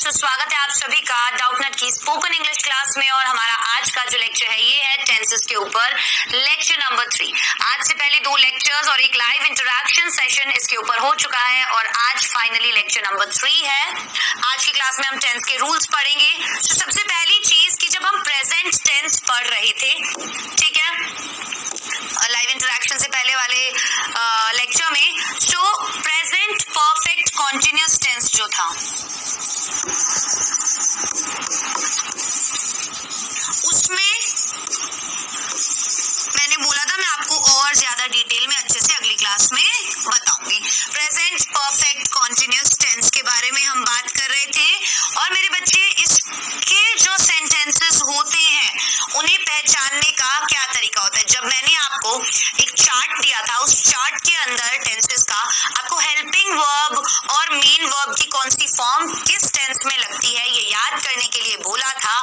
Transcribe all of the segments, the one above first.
तो स्वागत है आप सभी का डाउटनेट की स्पोकन इंग्लिश क्लास में। और हमारा आज का जो लेक्चर है ये है टेंसेस के ऊपर, लेक्चर नंबर 3। आज से पहले 2 लेक्चर्स और एक लाइव इंटरैक्शन सेशन इसके ऊपर हो चुका है और आज फाइनली लेक्चर नंबर 3 है। आज की क्लास में हम टेंस के रूल्स पढ़ेंगे। तो सबसे पहली चीज कि जब हम प्रेजेंट टेंस पढ़ रहे थे, ठीक है, लाइव इंटरैक्शन से पहले वाले लेक्चर में, तो प्रेजेंट परफेक्ट कॉन्टिन्यूअस टेंस जो था उसमें मैंने बोला था मैं आपको और ज्यादा डिटेल में अच्छे से अगली क्लास में बताऊंगी। प्रेजेंट परफेक्ट कॉन्टिन्यूअस टेंस के बारे में हम बात कर रहे थे। और मेरे बच्चे, इसके जो सेंटेंसेस होते हैं उन्हें पहचानने का क्या तरीका होता है। जब मैंने आपको एक चार्ट दिया था, उस चार्ट के अंदर टेंसेस का आपको हेल्पिंग वर्ब और मेन वर्ब की कौन सी फॉर्म किस टेंस में लगती है ये याद करने के लिए बोला था।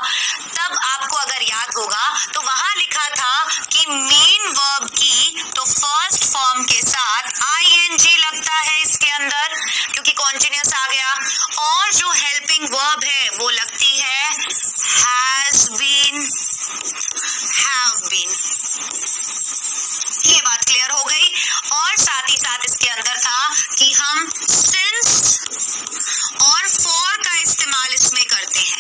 तब आपको अगर याद होगा तो वहां लिखा था कि मेन वर्ब की तो फर्स्ट फॉर्म के साथ आईएनजी लगता है इसके अंदर, क्योंकि कॉन्टिन्यूअस आ गया। और जो हेल्पिंग वर्ब है वो लगती है हैज बीन, हैव बीन। ये बात क्लियर हो गई। और साथ ही साथ इसके अंदर था कि हम सिंस और फॉर का इस्तेमाल इसमें करते हैं।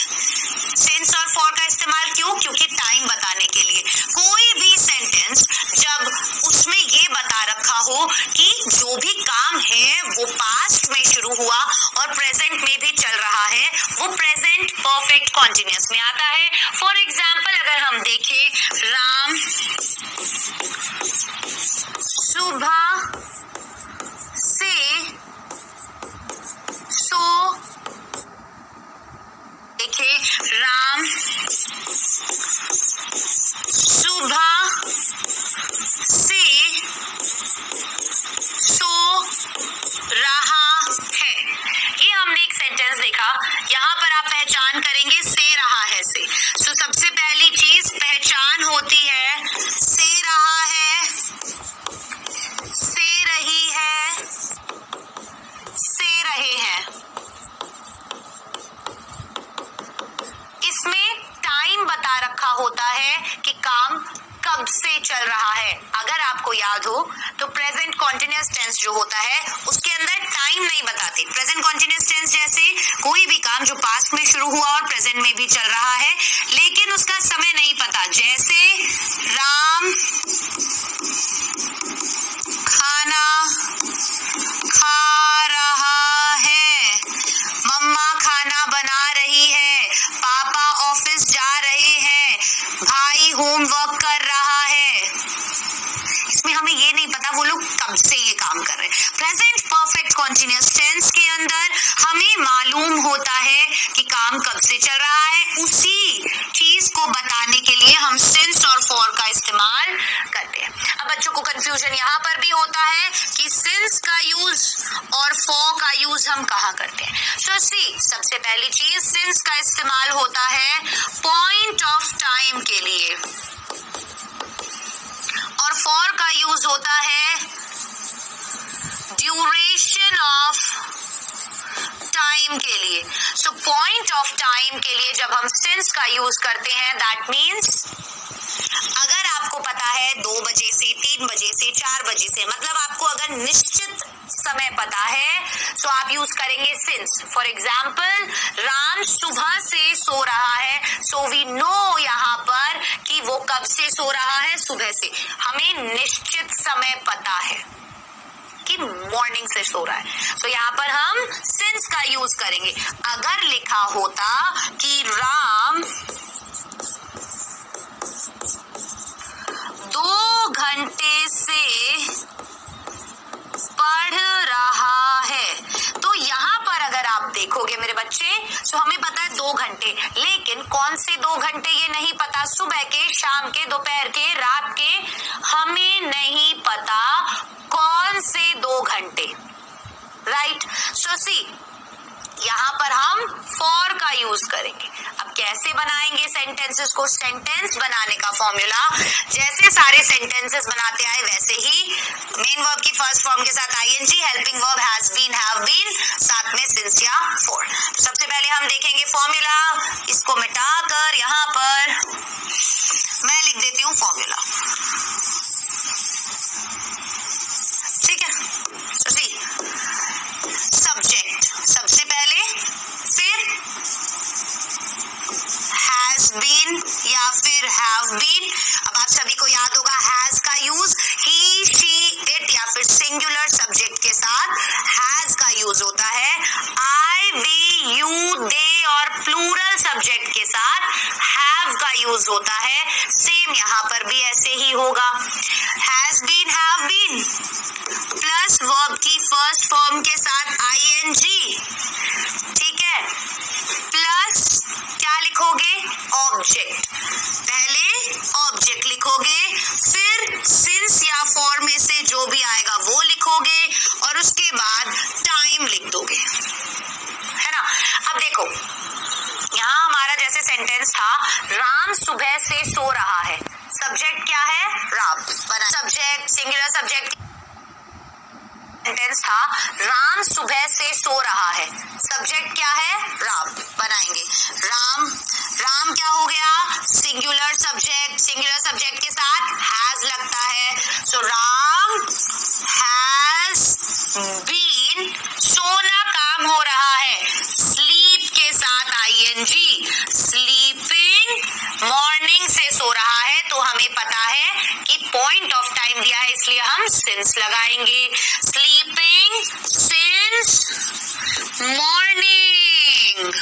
सिंस और फॉर का इस्तेमाल क्यों? क्योंकि टाइम बताने के लिए। कोई भी सेंटेंस जब उसमें ये बता रखा हो कि जो भी काम है वो पास्ट में शुरू हुआ और प्रेजेंट में भी चल रहा है, वो प्रेजेंट परफेक्ट कॉन्टिन्यूअस में आता है। फॉर एग्जाम्पल अगर हम देखें, राम सुबह से सो, देखिए राम सुबह से सो रहा है। ये हमने एक सेंटेंस देखा। यहाँ पर आप पहचान करेंगे से रहा है से। तो सबसे पहली चीज पहचान होती है, से रहा है, से रही है, से रहे हैं। इसमें टाइम बता रखा होता है कि काम कब से चल रहा है। अगर आपको याद हो तो प्रेजेंट कॉन्टिन्यूअस टेंस जो होता है उसके अंदर टाइम नहीं बताते। प्रेजेंट कॉन्टिन्यूअस टेंस जैसे कोई भी काम जो पास्ट में शुरू हुआ और प्रेजेंट में भी चल रहा है लेकिन उसका समय नहीं पता। जैसे राम खाना खा रहा है, मम्मा खाना बना रही है, पापा ऑफिस जा रहे हैं, भाई होमवर्क कर रहा है। इसमें हमें ये नहीं पता वो लोग कब से ये काम कर रहे हैं। प्रेजेंट परफेक्ट कॉन्टिन्यूअस टेंस के अंदर हमें मालूम होता है कि काम कब से चल रहा है। उसी चीज को बताने के लिए हम सिंस और फॉर का इस्तेमाल करते हैं। अब बच्चों को कंफ्यूजन यहाँ पर भी होता है कि सिंस का यूज और फॉर का यूज हम कहाँ करते हैं। तो सी, सबसे पहली चीज सिंस का इस्तेमाल होता है पॉइंट ऑफ टाइम के लिए और फॉर का यूज होता है ड्यूरेशन ऑफ टाइम के लिए। सो पॉइंट ऑफ टाइम के लिए जब हम सिंस का यूज करते हैं, दैट मीन्स अगर आपको पता है 2 बजे से 3 बजे से 4 बजे से, मतलब आपको अगर निश्चित समय पता है तो आप यूज करेंगे सिंस। फॉर एग्जाम्पल राम सुबह से सो रहा है, सो वी नो यहाँ पर कि वो कब से सो रहा है, सुबह से। हमें निश्चित समय पता है कि मॉर्निंग से सो रहा है, तो यहाँ पर हम सिंस का यूज करेंगे। अगर लिखा होता कि राम 2 घंटे से पढ़ रहा है, तो यहाँ पर अगर आप देखोगे मेरे बच्चे, तो हमें पता है 2 घंटे, लेकिन कौन से 2 घंटे ये नहीं पता। सुबह के, शाम के, दोपहर के, रात के, हमें नहीं पता कौन से 2 घंटे, राइट। सो सी, यहाँ पर हम फॉर का यूज करेंगे। अब कैसे बनाएंगे सेंटेंसेस को? सेंटेंस बनाने का फॉर्मूला जैसे सारे सेंटेंसेस बनाते आए वैसे ही, मेन वर्ब की फर्स्ट फॉर्म के साथ ING, helping verb has been, have been, साथ में सिंस या फॉर। सबसे पहले हम देखेंगे ये फॉर्मूला, इसको मिटाकर यहाँ पर मैं लिख देती हूँ फॉर्मूला, ठीक है। तो सी सब्जेक्ट सबसे पहले, फिर हैज बीन या फिर हैव बीन। अब आप सभी को याद होगा हैज का यूज ही, शी, इट या फिर सिंगुलर सब्जेक्ट के साथ हैज का यूज होता है। आई, वी, यू, दे और प्लूरल सब्जेक्ट के साथ हैव का यूज होता है। सेम यहाँ पर भी ऐसे ही होगा। Has been, have been plus verb की फर्स्ट फॉर्म के साथ आईएनजी, ठीक है, प्लस क्या लिखोगे, ऑब्जेक्ट। पहले ऑब्जेक्ट लिखोगे, फिर सिंस या फॉर में से जो भी आएगा वो लिखोगे और उसके बाद टाइम लिख दोगे, है ना। अब देखो यहाँ हमारा जैसे सेंटेंस था, राम सुबह से सो रहा है। सब्जेक्ट क्या है, Ram. Subject singular subject sentence था, राम सुबह से सो रहा है। सब्जेक्ट क्या है, राम। बनाएंगे राम, राम क्या हो गया, सिंगुलर सब्जेक्ट, सिंगुलर सब्जेक्ट के साथ हैज लगता है। सो राम हैज बीन, सोना काम हो रहा है, स्लीप के साथ आईएनजी, स्लीपिंग मॉर्निंग से सो रहा है, तो हमें पता है कि पॉइंट ऑफ टाइम दिया है इसलिए हम सिंस लगाएंगे। Sleeping since morning.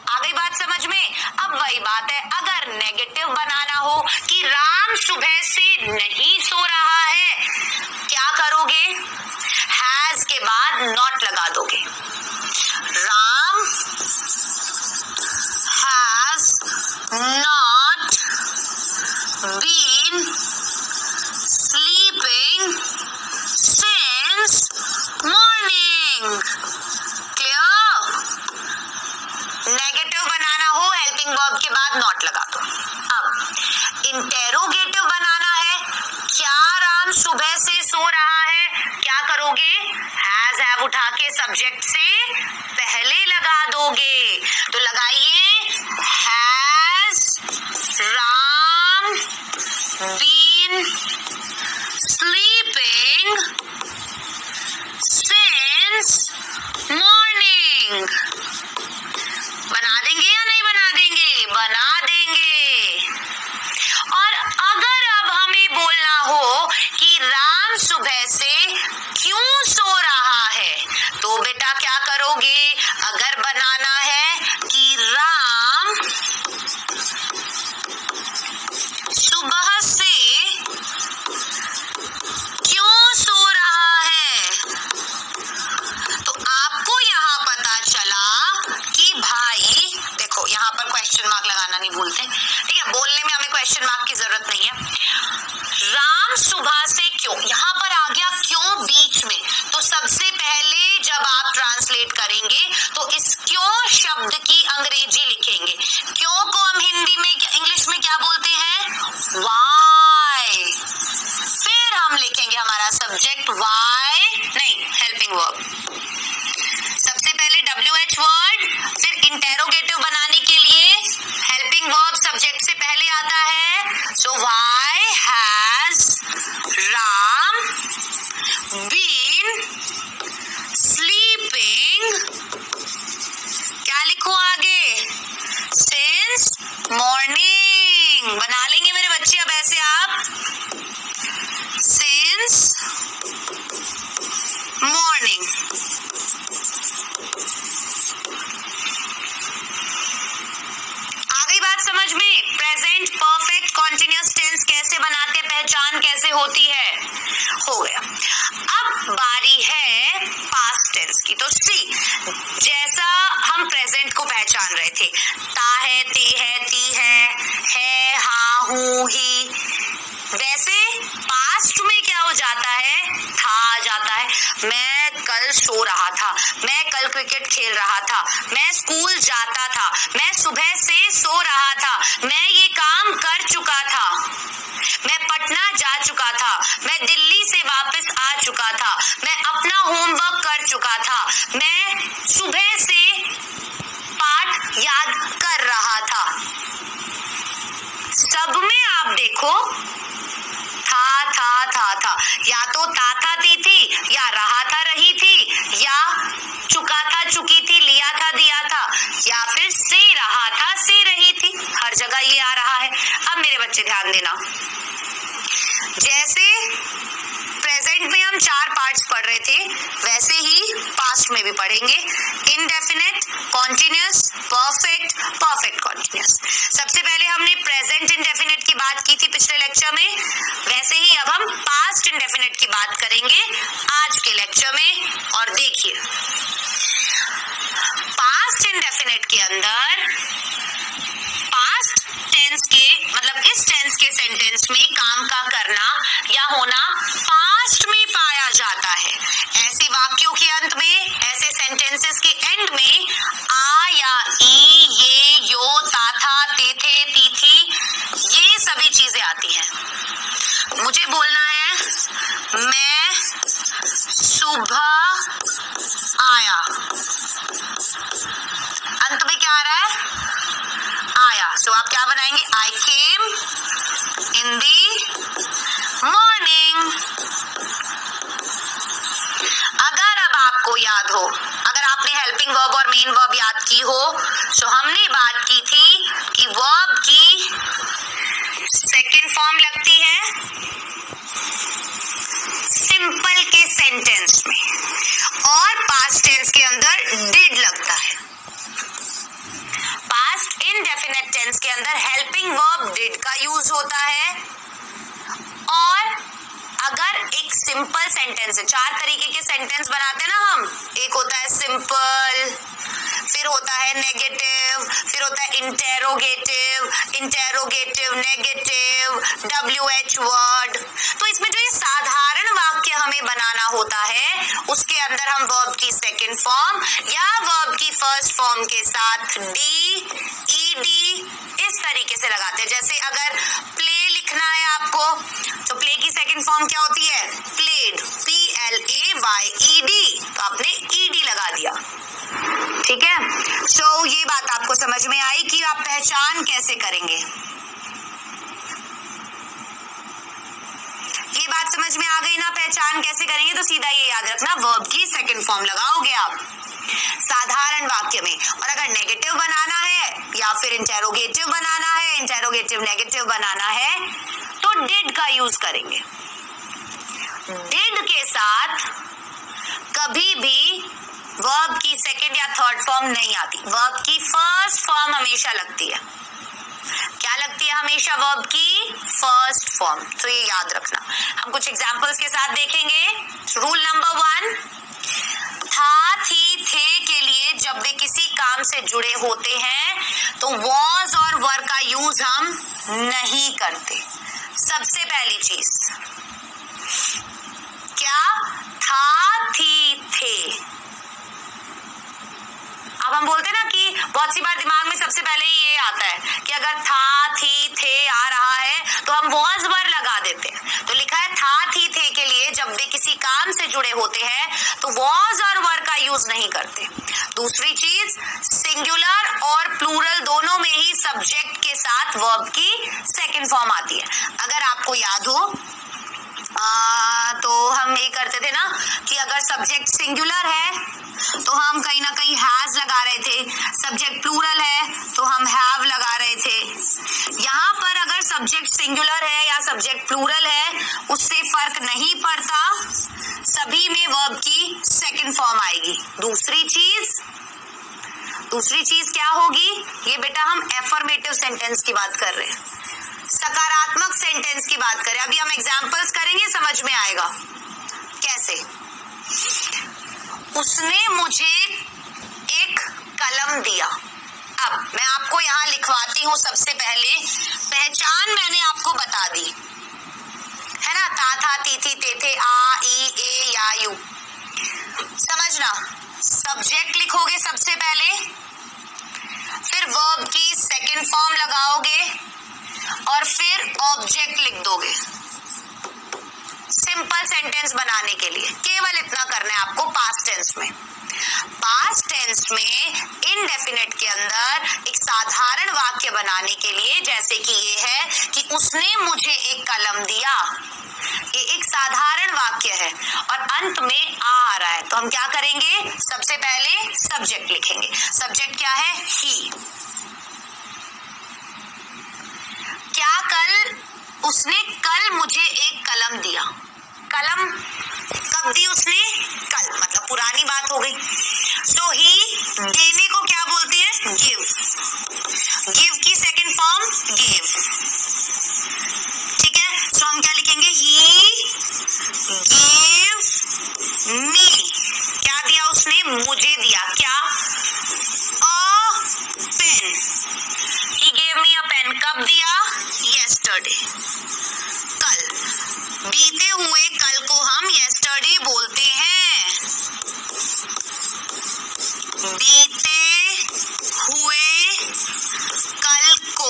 आ गई बात समझ में। अब वही बात है, अगर नेगेटिव बनाना हो कि राम सुबह से नहीं सो रहा है, क्या करोगे, हैज के बाद नॉट लगा दोगे। Ram has not been sleeping since morning. Clear. Negative बनाना हो हेल्पिंग वर्ब के बाद नॉट लगा दो। अब इंटेरोगेटिव बनाना है, क्या राम सुबह से सो रहा है, क्या करोगे, हैज हैव उठा के सब्जेक्ट से पहले लगा दोगे। तो लगाइए, has Ram been sleeping since morning. बना देंगे या नहीं बना देंगे, बना देंगे। और अगर अब हमें बोलना हो कि राम सुबह से क्यों सो रहा है, तो बेटा क्या करोगे, अगर बनाना है कि राम सुबह से क्यों सो रहा है, तो आपको यहाँ पता चला कि भाई देखो यहाँ पर क्वेश्चन मार्क लगाना नहीं भूलते, ठीक है, बोलने में हमें क्वेश्चन मार्क की जरूरत नहीं है। राम सुबह से क्यों, यहाँ पर आ गया क्यों बीच में, तो सबसे पहले जब आप ट्रांसलेट करेंगे तो इस क्यों शब्द की अंग्रेजी लिखेंगे। क्यों को हम हिंदी में इंग्लिश में क्या बोलते हैं, व्हाई। फिर हम लिखेंगे हमारा सब्जेक्ट व्हाई नहीं हेल्पिंग वर्ब, सबसे पहले WH वर्ड, फिर इंटेरोगेटिव बनाने के लिए हेल्पिंग वर्ब सब्जेक्ट से पहले आता है। So why has Ram been sleeping, क्या लिखो आगे, सिंस मॉर्निंग। बना लेंगे मेरे बच्चे अब ऐसे आप, सिंस मॉर्निंग। आ गई बात समझ में। प्रेजेंट परफेक्ट कॉन्टिन्यूअस टेंस कैसे बनाते, पहचान कैसे होती है, हो गया। अब बारी है पास्ट टेंस की। तो सी, जैसा हम प्रेजेंट को पहचान रहे थे, ता है, ते है, ती है, हाँ, हूँ, ही, वैसे पास्ट में क्या हो जाता है, था आ जाता है। मैं कल सो रहा था, मैं कल क्रिकेट खेल रहा था, मैं स्कूल जाता था, मैं सुबह से सो रहा था, मैं ये काम कर चुका था। रहा था, से रही थी, हर जगह ये आ रहा है। अब मेरे बच्चे ध्यान देना, जैसे प्रेजेंट में हम 4 पार्ट्स पढ़ रहे थे वैसे ही पास्ट में भी पढ़ेंगे। Indefinite, continuous, perfect, perfect continuous. सबसे पहले हमने प्रेजेंट इनडेफिनेट की बात की थी पिछले लेक्चर में, वैसे ही अब हम पास्ट इनडेफिनेट की बात करेंगे आज के लेक्चर में। और देखिए, पास्ट इनडेफिनेट के अंदर पास्ट टेंस के मतलब इस टेंस के सेंटेंस में काम का करना या होना पास्ट में पाया जाता है। ऐसे वाक्यों के अंत में, ऐसे सेंटेंसेस के एंड में आ या ई, ये, यो, था, ते थे, ती थी, ये सभी चीजें आती हैं। मुझे बोलना है मैं सुबह आया, अंत में क्या आ रहा है? आया। सो आप क्या बनाएंगे? आई केम इन दी मॉर्निंग। अगर अब आपको याद हो, अगर आपने हेल्पिंग वर्ब और मेन वर्ब याद की हो, तो हमने बात की थी कि वर्ब की सेकंड फॉर्म लगती है सिंपल के सेंटेंस में और पास्ट टेंस के अंदर डिड लगता है। पास्ट इनडेफिनेट टेंस के अंदर हेल्पिंग वर्ब डिड का यूज होता है। और अगर एक सिंपल सेंटेंस है, 4 तरीके के सेंटेंस बनाते हैं ना हम, एक होता है सिंपल, फिर होता है नेगेटिव, फिर होता है interrogative, interrogative negative, WH word. तो इसमें जो ये साधारण वाक्य हमें बनाना होता है उसके अंदर हम वर्ब की सेकंड फॉर्म या वर्ब की फर्स्ट फॉर्म के साथ डी, ईडी इस तरीके से लगाते हैं। जैसे अगर प्ले लिखना है आपको, तो प्ले की सेकंड फॉर्म क्या होती है? प्लेड, PLAYED, तो आपने ED लगा दिया। ठीक है, सो ये बात आपको समझ में आई कि आप पहचान कैसे करेंगे। ये बात समझ में आ गई ना, पहचान कैसे करेंगे? तो सीधा ये याद रखना, वर्ब की सेकंड फॉर्म लगाओगे आप साधारण वाक्य में। और अगर नेगेटिव बनाना है या फिर इंटेरोगेटिव बनाना है, इंटेरोगेटिव नेगेटिव बनाना है, तो डिड का यूज करेंगे। डिड के साथ कभी भी वर्ब की सेकंड या थर्ड फॉर्म नहीं आती, वर्ब की फर्स्ट फॉर्म हमेशा लगती है। क्या लगती है? हमेशा वर्ब की फर्स्ट फॉर्म। तो ये याद रखना। हम कुछ एग्जांपल्स के साथ देखेंगे। रूल नंबर 1, था, थी, थे के लिए जब वे किसी काम से जुड़े होते हैं तो वॉज और वर का यूज हम नहीं करते। सबसे पहली चीज क्या? था, थी, थे। अब हम बोलते हैं ना कि बहुत सी बार दिमाग में सबसे पहले ही ये आता है कि अगर था, थी, थे आ रहा है तो हम वॉज वर लगा देते हैं। तो लिखा है था, थी, थे के लिए जब वे किसी काम से जुड़े होते हैं तो वॉज और वर का यूज नहीं करते। दूसरी चीज, सिंगुलर और प्लूरल दोनों में ही सब्जेक्ट के साथ वर्ब की सेकंड फॉर्म आती है। अगर आपको याद हो तो हम ये करते थे ना कि अगर सब्जेक्ट सिंगुलर है तो हम कहीं ना कहीं हैज लगा रहे थे, सब्जेक्ट प्लूरल है तो हम हैव लगा रहे थे। यहाँ पर अगर सब्जेक्ट सिंगुलर है या सब्जेक्ट प्लूरल है उससे फर्क नहीं पड़ता, सभी में वर्ब की सेकंड फॉर्म आएगी। दूसरी चीज क्या होगी? ये बेटा हम एफर्मेटिव सेंटेंस की बात कर रहे हैं, सकारात्मक सेंटेंस की बात करें। अभी हम एग्जांपल्स करेंगे, समझ में आएगा कैसे। उसने मुझे एक कलम दिया। अब मैं आपको यहाँ लिखवाती हूँ। सबसे पहले पहचान मैंने आपको बता दी है ना, था, ती, थी, ते थे, आ, ई, ए, या, यू। समझना, सब्जेक्ट लिखोगे सबसे पहले, फिर वर्ब की सेकंड फॉर्म लगाओगे और फिर ऑब्जेक्ट लिख दोगे। सिंपल सेंटेंस बनाने के लिए केवल इतना करना है आपको। पास्ट टेंस में इनडेफिनेट के अंदर एक साधारण वाक्य बनाने के लिए, जैसे कि ये है कि उसने मुझे एक कलम दिया, ये एक साधारण वाक्य है और अंत में आ रहा है, तो हम क्या करेंगे? सबसे पहले सब्जेक्ट लिखेंगे। सब्जेक्ट क्या है? ही। दी उसने कल, मतलब पुरानी बात हो गई। सो ही देने को क्या बोलते हैं? गिव। गिव की सेकंड फॉर्म गिव। ठीक है, सो हम क्या लिखेंगे? He give me. क्या दिया उसने? मुझे दिया। क्या? A pen. He gave me a pen. कब दिया? येस्टरडे, कल। बीते हुए कल को हम येस्टरडे बोलते हैं। बीते हुए कल को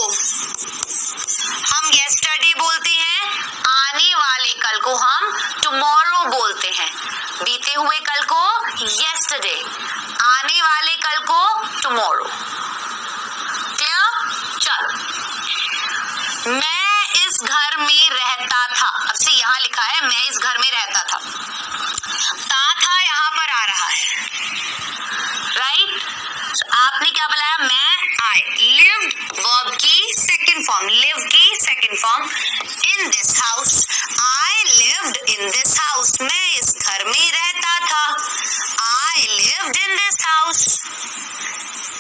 हम येस्टरडे बोलते हैं। आने वाले कल को हम टुमारो बोलते हैं। बीते हुए कल को येस्टरडे, आने वाले कल को टुमारो। क्लियर? चलो, मैं इस घर में रहता था। अब से यहाँ लिखा है मैं इस घर में रहता था। था यहाँ पर आ रहा है, राइट? आपने क्या बुलाया? मैं, आई। लिव्ड वर्ब की सेकंड फॉर्म, लिव की second form. In this house, I lived in this house. मैं इस घर में रहता था। I lived in this house.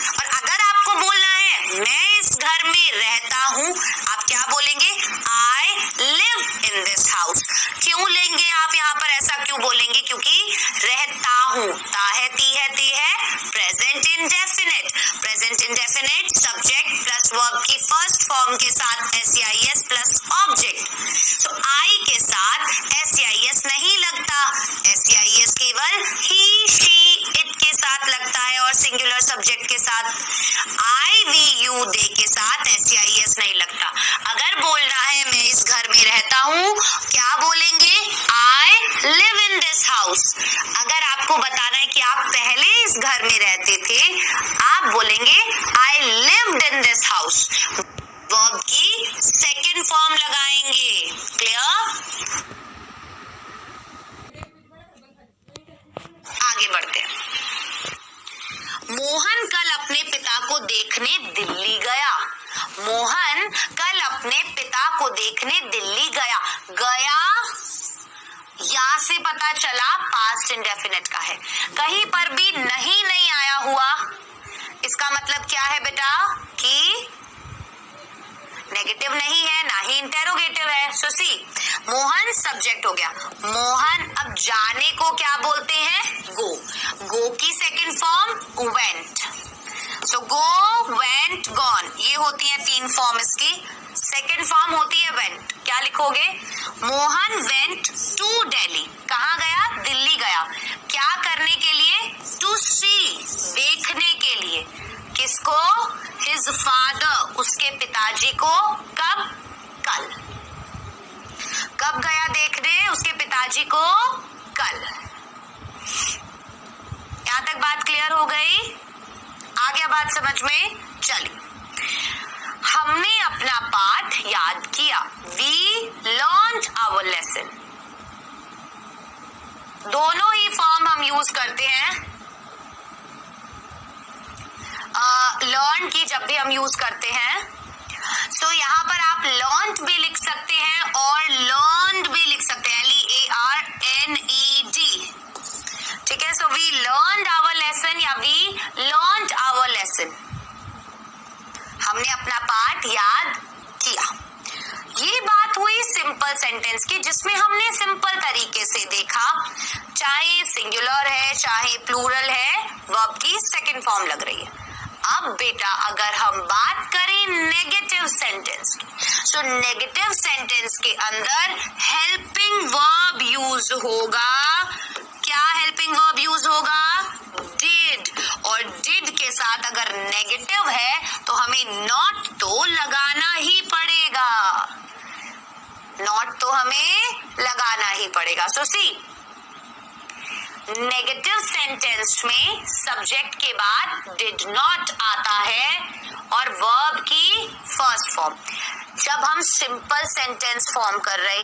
और अगर आपको बोलना है मैं इस घर में रहता हूं, आप क्या बोलेंगे? I live in this house. क्यों लेंगे आप यहाँ पर? ऐसा क्यों बोलेंगे? क्योंकि रहता हूं, ता है, ती है, ते है, present indefinite. Present indefinite subject plus verb की फर्स्ट फॉर्म के साथ एस प्लस ऑब्जेक्ट। तो आई के साथ एस नहीं लगता, एस केवल ही, शी, इट के साथ लगता है और सिंगुलर सब्जेक्ट के साथ। आई, वी, यू, दे के साथ एस नहीं लगता। अगर बोलना है मैं इस घर में रहता हूं, क्या बोलेंगे? I live in this house. अगर आपको बताना है कि आप पहले इस घर में रहते थे, आप बोलेंगे I lived in this house. Verb की सेकंड फॉर्म लगाएंगे। क्लियर? आगे बढ़ते हैं। मोहन कल अपने पिता को देखने दिल्ली गया। मोहन कल अपने पिता को देखने दिल्ली गया। गया या से पता चला पास्ट इंडेफिनिट का है। कहीं पर भी नहीं आया हुआ, इसका मतलब क्या है बेटा? कि नेगेटिव नहीं है, ना ही इंटेरोगेटिव है। सो सी, मोहन सब्जेक्ट हो गया। मोहन, अब जाने को क्या बोलते हैं? गो। गो की सेकंड फॉर्म वेंट। सो गो, वेंट, गॉन, ये होती है तीन फॉर्म इसकी। सेकंड फॉर्म होती है वेंट। क्या लिखोगे? Mohan went to Delhi. कहाँ गया? दिल्ली गया। क्या करने के लिए? टू सी, देखने के लिए। किसको? हिज फादर, उसके पिताजी को। कब? कल। कब गया देखने उसके पिताजी को? कल। यहां तक बात क्लियर हो गई? आ गया बात समझ में? चलिए, हमने अपना पाठ याद किया। We learned our lesson। दोनों ही फॉर्म हम यूज करते हैं। लर्न की जब भी हम यूज करते हैं, सो यहाँ पर आप लर्नड भी लिख सकते हैं और लर्नड भी लिख सकते हैं, LEARNED। ठीक है, so we learned our lesson या वी लर्नड आवर लेसन। हमने अपना पाठ याद किया। ये बात हुई सिंपल सेंटेंस की, जिसमें हमने सिंपल तरीके से देखा, चाहे सिंगुलर है चाहे प्लूरल है, वर्ब की सेकंड फॉर्म लग रही है। अब बेटा अगर हम बात करें नेगेटिव सेंटेंस की, सो नेगेटिव सेंटेंस के अंदर हेल्पिंग वर्ब यूज होगा। क्या हेल्पिंग वर्ब यूज होगा? डिड। और डिड के साथ अगर नेगेटिव है तो हमें नॉट तो लगाना ही पड़ेगा। नॉट तो हमें लगाना ही पड़ेगा। सो सी, नेगेटिव सेंटेंस में सब्जेक्ट के बाद डिड नॉट आता है और वर्ब की फर्स्ट फॉर्म। जब हम सिंपल सेंटेंस फॉर्म कर रहे,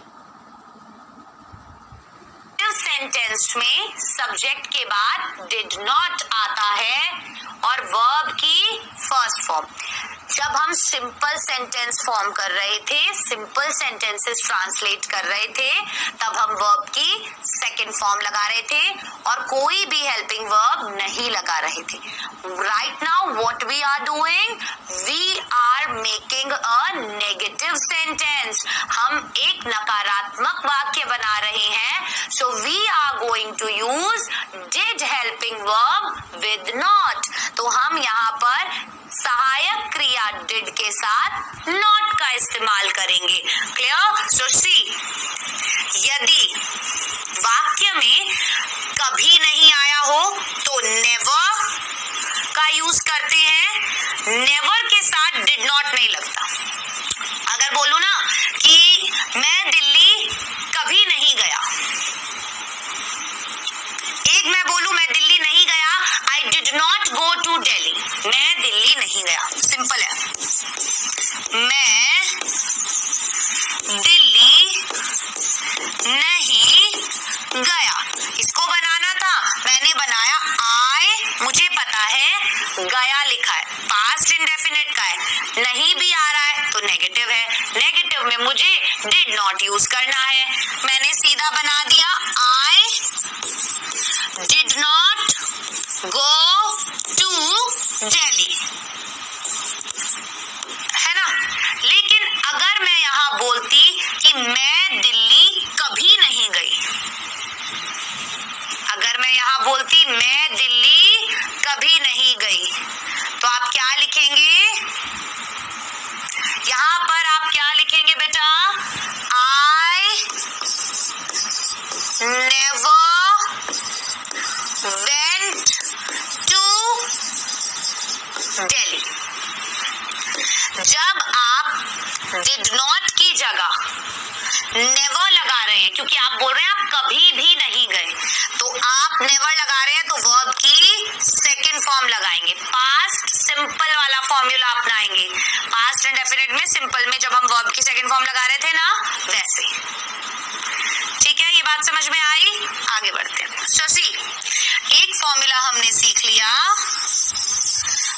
सेंटेंस में सब्जेक्ट के बाद डिड नॉट आता है और वर्ब की फर्स्ट फॉर्म। जब हम सिंपल सेंटेंस फॉर्म कर रहे थे, सिंपल सेंटेंसेस ट्रांसलेट कर रहे थे, तब हम वर्ब की सेकंड फॉर्म लगा रहे थे और कोई भी हेल्पिंग वर्ब नहीं लगा रहे थे. Right now what we are doing, we are making a negative sentence. हम एक नकारात्मक वाक्य बना रहे हैं. So we are going to use did helping verb with not. तो हम यहाँ पर सहायक क्रिया डिड के साथ नॉट का इस्तेमाल करेंगे. क्लियर? सो सी, यदि वाक्य में कभी नहीं आया हो तो नेवर का यूज करते हैं. नेवर के साथ डिड नॉट नहीं लगता. अगर बोलूं ना कि मैं दिल्ली कभी नहीं गया, एक मैं बोलूं मैं दिल्ली नहीं गया, I did not go to Delhi. मैं दिल्ली नहीं गया, सिंपल है. मैं दिल्ली नहीं गया, इसको बनाना था, मैंने बनाया आई. मुझे पता है गया लिखा है, पास्ट इंडेफिनिट का है, नहीं भी आ रहा है तो नेगेटिव है. नेगेटिव में मुझे डिड नॉट यूज करना है. मैंने सीधा बना दिया आई did not go to Delhi, है ना. लेकिन अगर मैं यहाँ बोलती कि मैं दिल्ली कभी नहीं गई, अगर मैं यहाँ बोलती मैं दिल्ली कभी नहीं गई, तो आप क्या लिखेंगे? यहाँ पर आप क्या लिखेंगे बेटा? I never went to Delhi. जब आप did not की जगह never लगा रहे हैं, क्योंकि आप बोल रहे हैं आप कभी भी नहीं गए, तो आप never लगा रहे हैं तो वर्ब की सेकंड फॉर्म लगाएंगे. पास्ट सिंपल वाला फॉर्मूला अपनाएंगे. पास्ट इंडेफिनिट में सिंपल में जब हम वर्ब की सेकंड फॉर्म लगा रहे थे ना, वैसे. ठीक है, ये बात समझ में आई? आगे बढ़ते हैं. सो सी, एक फॉर्मूला हमने सीख लिया,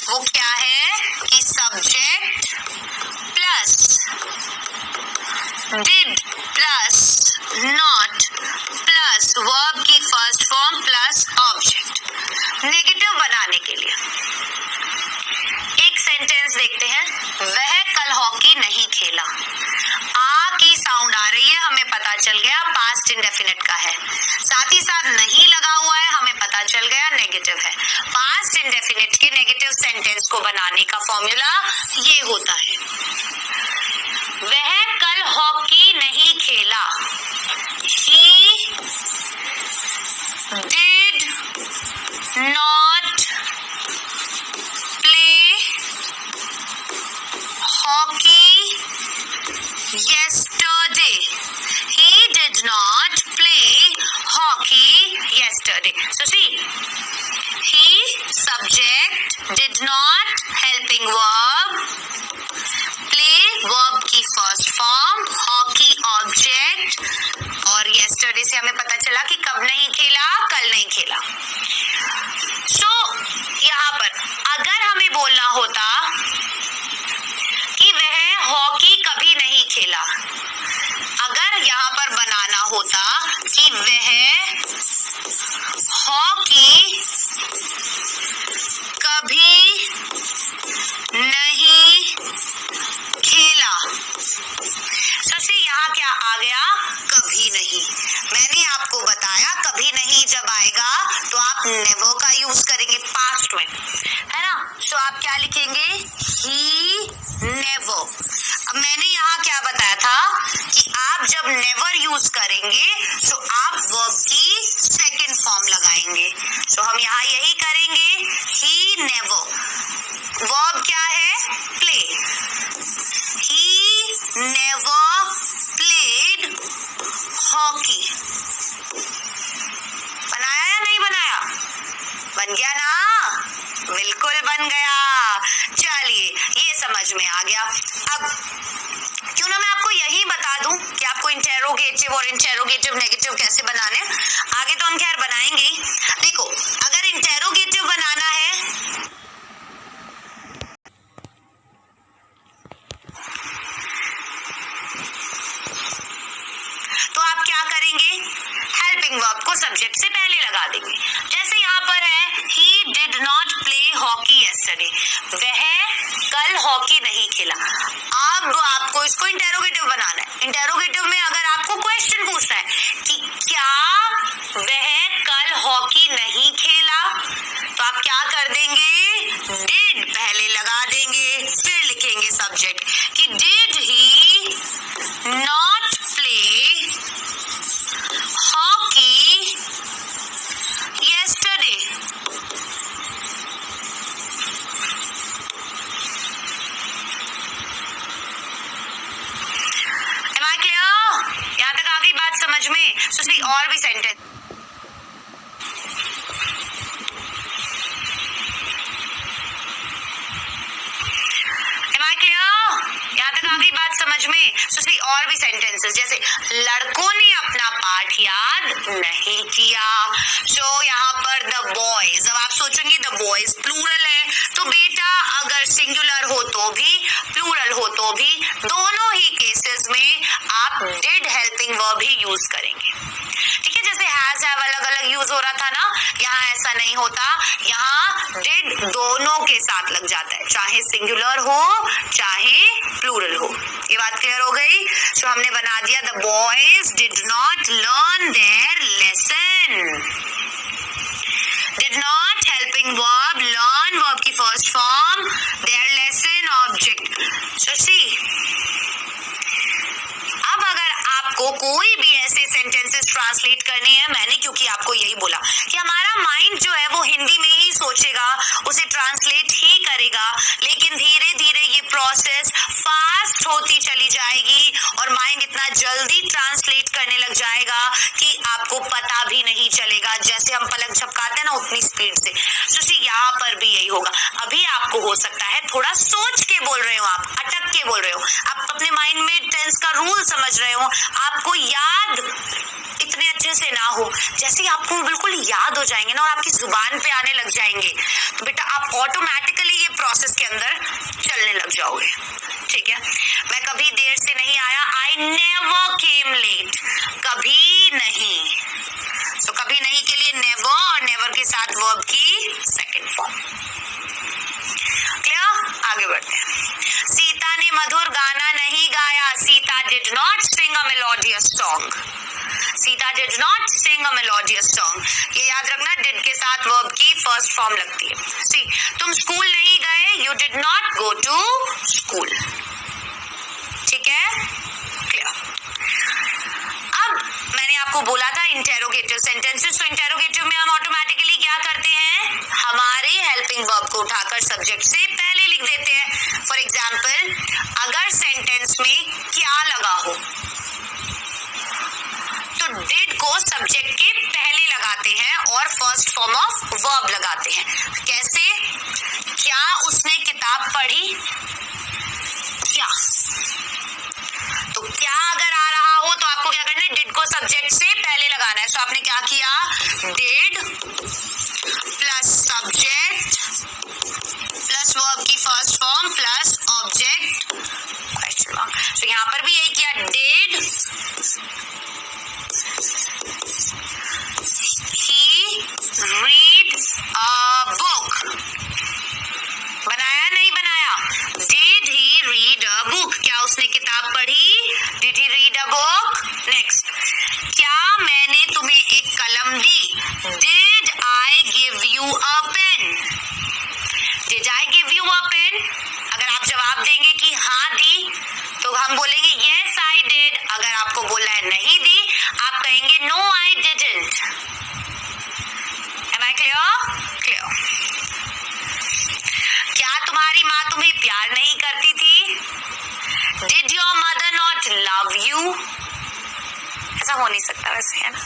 वो क्या है कि subject plus did plus not plus verb की first form plus object. Negative बनाने के लिए एक सेंटेंस देखते हैं. वह कल हॉकी नहीं खेला. आ की साउंड आ रही है, हमें पता चल गया पास्ट इंडेफिनिट का है. साथ ही साथ नहीं लगा हुआ है, हमें पता चल गया नेगेटिव है. पास्ट इंडेफिनिट के नेगेटिव सेंटेंस को बनाने का फॉर्मूला ये होता है. वह कल हॉकी नहीं खेला. He did not play hockey yesterday. He did not play hockey yesterday. So see, he subject, did not helping verb, play verb की फर्स्ट फॉर्म, हॉकी ऑब्जेक्ट, और yesterday से हमें पता चला कि कब नहीं खेला, कल नहीं खेला. सो यहाँ पर अगर हमें बोलना होता कि वह हॉकी कभी नहीं खेला, अगर यहाँ पर बनाना होता कि वह हॉकी कभी नहीं खेला. सबसे यहाँ क्या आ गया? कभी नहीं. मैंने आपको बताया कभी नहीं जब आएगा तो आप नेवर का यूज करेंगे पास्ट में, है ना. सो आप क्या लिखेंगे? He never. अब मैंने यहाँ क्या बताया था कि आप जब नेवर यूज करेंगे तो आप वर्ब की सेकंड फॉर्म लगाएंगे. सो हम यहाँ यही करेंगे. ही नेवर, वर्ब क्या है? Play. He never played hockey. बनाया या नहीं बनाया? बन गया ना? बिल्कुल बन गया. चलिए, ये समझ में आ गया. अब क्यों ना मैं आपको यही बता दूं कि आपको इंटेरोगेटिव और इंटेरोगेटिव नेगेटिव कैसे बनाने. आगे तो हम खैर बनाएंगे. देखो, अगर इंटेरोगेटिव बनाना है दिया। अब आपको इसको इंटेरोगेटिव बनाना है। इंटेरोगेटिव में अगर आपको क्वेश्चन पूछना है कि क्या वह कल हॉकी नहीं खेला, तो आप क्या कर देंगे, डिड पहले लगा देंगे, फिर लिखेंगे सब्जेक्ट कि did he not play hockey yesterday। Am I clear? यहाँ तक आ गई बात समझ में? सुश्री और भी सेंटेंस सुश्री और भी सेंटेंसेस, जैसे लड़कों ने अपना पाठ याद नहीं किया। सो यहाँ पर द बॉयज, अब आप सोचेंगे द बॉयज प्लूरल है, तो बेटा अगर सिंगुलर हो तो भी, प्लूरल हो तो भी, दोनों ही केसेस में आप did helping verb he use करेंगे। ठीक है, जैसे हैज हैव अलग अलग यूज हो रहा था ना, यहाँ ऐसा नहीं होता, यहाँ डिड दोनों के साथ लग जाता है, चाहे सिंगुलर हो चाहे प्लूरल हो। ये बात क्लियर हो गई? सो हमने बना दिया the boys did not learn their lesson. Did not helping verb, learn verb की first form, their lesson object. So see, अब अगर आपको कोई भी ऐसे सेंटेंसेस ट्रांसलेट करने हैं, मैंने क्योंकि आपको यही बोला कि हमारा माइंड जो है वो हिंदी में ही सोचेगा, उसे ट्रांसलेट ही करेगा, लेकिन धीरे धीरे ये प्रोसेस फास्ट होती चली जाएगी और माइंड इतना जल्दी ट्रांसलेट करने लग जाएगा कि आपको पता भी नहीं चलेगा। जैसे हम पलक झपकाते हैं ना, उतनी स्पीड से। तो यहाँ पर भी यही होगा। अभी आपको हो सकता है थोड़ा सोच के बोल रहे हो, आप अटक के बोल रहे हो, आप अपने माइंड में टेंस का रूल समझ रहे हो, आपको याद इतने अच्छे से ना हो। जैसे ही आपको बिल्कुल याद हो जाएंगे ना और आपकी जुबान पे आने लग जाएंगे, तो बेटा आप ऑटोमेटिकली ये प्रोसेस के अंदर चलने लग जाओगे। ठीक है, मैं कभी देर से नहीं आया, आई नेवर केम लेट, कभी नहीं। तो कभी नहीं के लिए नेवर, और नेवर के साथ वर्ब की सेकंड फॉर्म। क्लियर? आगे बढ़ते हैं। सीता ने मधुर गाना नहीं गाया, Sita did not sing a melodious song. Sita did not sing a melodious song, ये याद रखना, डिड के साथ वर्ब की फर्स्ट फॉर्म लगती है। सी, तुम स्कूल नहीं गए, you did not go to school. ठीक है, क्लियर? अब मैंने आपको बोला था इंटेरोगेटिव सेंटेंसेस, तो इंटेरोगेटिव में हम ऑटोमेटिकली क्या करते हैं, हमारे हेल्पिंग वर्ब को उठाकर सब्जेक्ट से पहले लिख देते हैं। फॉर एग्जाम्पल, अगर सेंटेंस में क्या लगा हो तो डिड को सब्जेक्ट के पहले लगाते हैं और फर्स्ट फॉर्म ऑफ वर्ब लगाते हैं। कैसे? क्या उसने किताब पढ़ी? क्या, तो क्या अगर आ रहा हो तो आपको क्या करना है, डिड को सब्जेक्ट से पहले लगाना है। तो आपने क्या किया, did plus subject plus verb की first form plus object question mark. तो यहाँ पर भी यही किया, did he read a book. बनाया नहीं बनाया, did he read a book, क्या उसने किताब पढ़ी? Did he read a book. Next, क्या मैंने तुम्हें एक कलम दी? Did I give you a pen? Did I give you a pen? अगर आप जवाब देंगे कि हाँ दी, तो हम बोलेंगे यस आई डिड। अगर आपको बोलना है नहीं दी, आप कहेंगे no I didn't. Am I clear? Clear. क्या तुम्हारी माँ तुम्हें प्यार नहीं करती थी? Did your mother not love you? ऐसा हो नहीं सकता वैसे, है ना?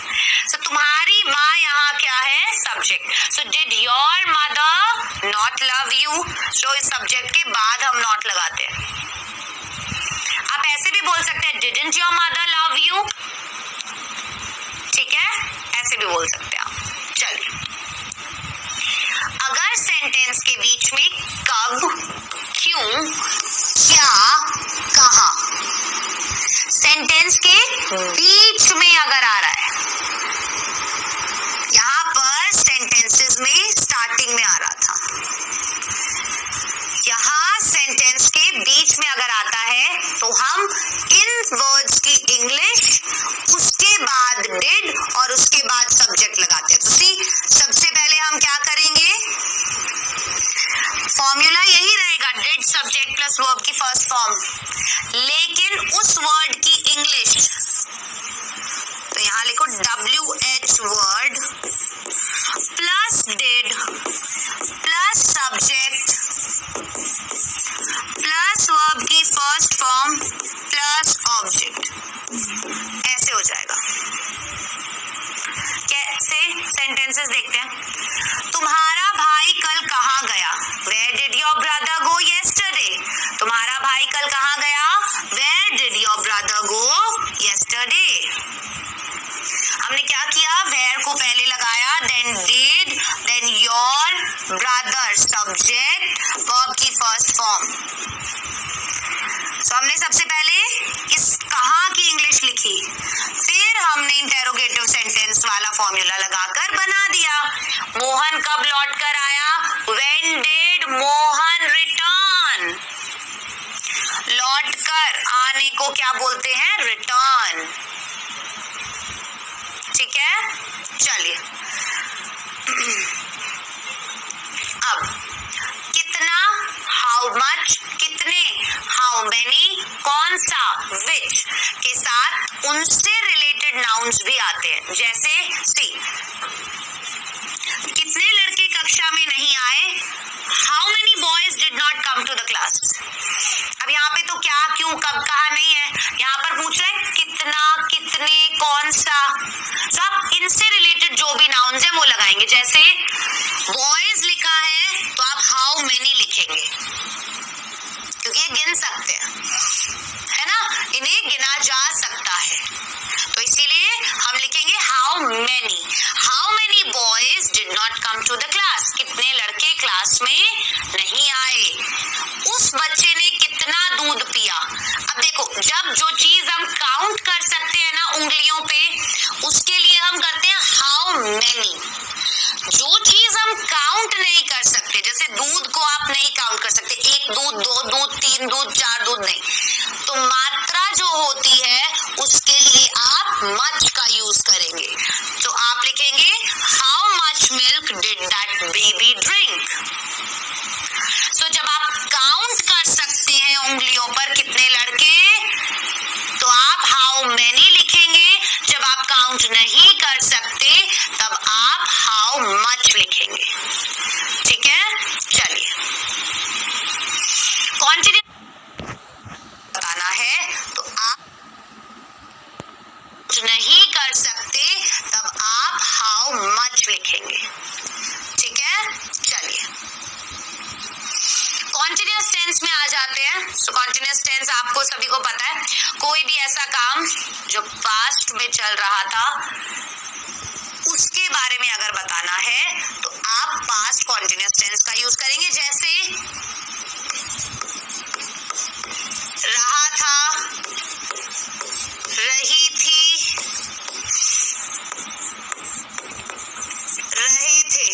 सो तुम्हारी माँ यहाँ क्या है, subject. So did your mother not love you, so इस सब्जेक्ट के बाद हम नॉट लगाते हैं। आप ऐसे भी बोल सकते हैं, didn't your mother love you. ठीक है, ऐसे भी बोल सकते हैं आप। चलिए, अगर सेंटेंस के बीच में कब, क्यों, क्या, कहाँ, सेंटेंस के बीच में अगर आ रहा है, यहां पर सेंटेंसेस में स्टार्टिंग में आ रहा था, यहां सेंटेंस के बीच में अगर तो हम इन वर्ड्स की इंग्लिश उसके बाद डिड और उसके बाद सब्जेक्ट लगाते हैं। तो सी, सबसे पहले हम क्या करेंगे, फॉर्मूला यही रहेगा, डिड सब्जेक्ट प्लस वर्ब की फर्स्ट फॉर्म, लेकिन उस वर्ड की इंग्लिश, तो यहां लिखो WH word plus did plus subject plus verb की फर्स्ट फॉर्म प्लस ऑब्जेक्ट, ऐसे हो जाएगा। कैसे सेंटेंसेस देखते हैं। तुम्हारा भाई कल कहाँ गया, Where did your brother go yesterday? तुम्हारा भाई कल कहाँ गया, Where did your brother go yesterday? हमने क्या किया, where को पहले लगाया, then did, then your brother subject, verb की first form। तो हमने सबसे पहले इस कहाँ की इंग्लिश लिखी, फिर हमने इंटेरोगेटिव सेंटेंस वाला फॉर्मूला लगाकर बना दिया। मोहन कब लौट कर आया, When did मोहन return? लौट कर आने को क्या बोलते हैं, रिटर्न। ठीक है, चलिए अब कितना, हाउ मच, कितने, हाउ मेनी, कौन सा, विच के साथ उनसे रिलेटेड नाउन्स भी आते हैं। जैसे सी, कितने लड़के कक्षा में नहीं आए, how many boys did not come to the class. अब यहाँ पे तो क्या, क्यों, कब, कहा नहीं है, यहाँ पर पूछ रहे हैं कितना, कितने, कौन सा। तो आप इनसे रिलेटेड जो भी नाउन्स हैं वो लगाएंगे। जैसे बॉयज लिखा है तो आप हाउ मेनी लिखेंगे, क्योंकि ये गिन सकते हैं, है ना, इन्हें गिना जा सकता है, तो इसीलिए हम लिखेंगे how many boys did not come to the class, कितने लड़के क्लास में नहीं आए। उस बच्चे ने कितना दूध पिया। अब देखो, जब जो चीज हम काउंट कर सकते हैं ना उंगलियों पे, उसके लिए हम करते हैं हाउ मेनी। जो चीज हम काउंट नहीं कर सकते, जैसे दूध को आप नहीं काउंट कर सकते, 1 दूध, 2 दूध, 3 दूध, 4 दूध नहीं, तो मात्रा जो होती है उसके लिए आप मच का यूज करेंगे। तो आप लिखेंगे how much milk did that baby drink. तो जब आप काउंट कर सकते हैं उंगलियों पर कितने लड़के, तो आप हाउ मेनी लिखेंगे। जब आप काउंट नहीं कर सकते तब आप हाउ मच लिखेंगे। ठीक है, चलिए कॉन्टिन्यू बताना है, तो आप नहीं कर सकते तब आप हाउ मच लिखेंगे। ठीक है, चलिए कॉन्टिन्यूअस टेंस में आ जाते हैं। तो कॉन्टिन्यूअस टेंस आपको सभी को पता है, कोई भी ऐसा काम जो पास्ट में चल रहा था उसके बारे में अगर बताना है तो आप पास्ट कॉन्टिन्यूअस टेंस का यूज करेंगे। जैसे रहा था, रही थी, रहे थे।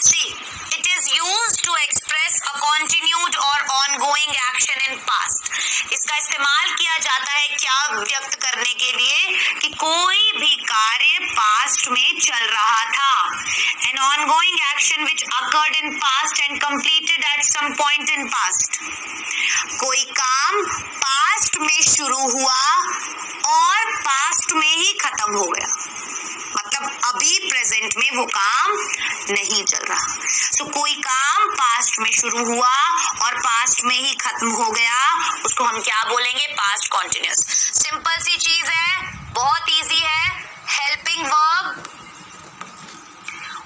See, it is used to express a continued or ongoing action in past. इसका इस्तेमाल किया जाता है क्या व्यक्त करने के लिए कि कोई भी कार्य पास्ट में चल रहा था। An ongoing action which occurred in past and completed at some point in past. कोई काम पास्ट में शुरू हुआ और पास्ट में ही खत्म हो गया, मतलब अभी प्रेजेंट में वो काम नहीं चल रहा। तो कोई काम पास्ट में शुरू हुआ और पास्ट में ही खत्म हो गया, उसको हम क्या बोलेंगे, पास्ट कॉन्टिन्यूअस। सिंपल सी चीज है, बहुत इजी है। हेल्पिंग वर्ब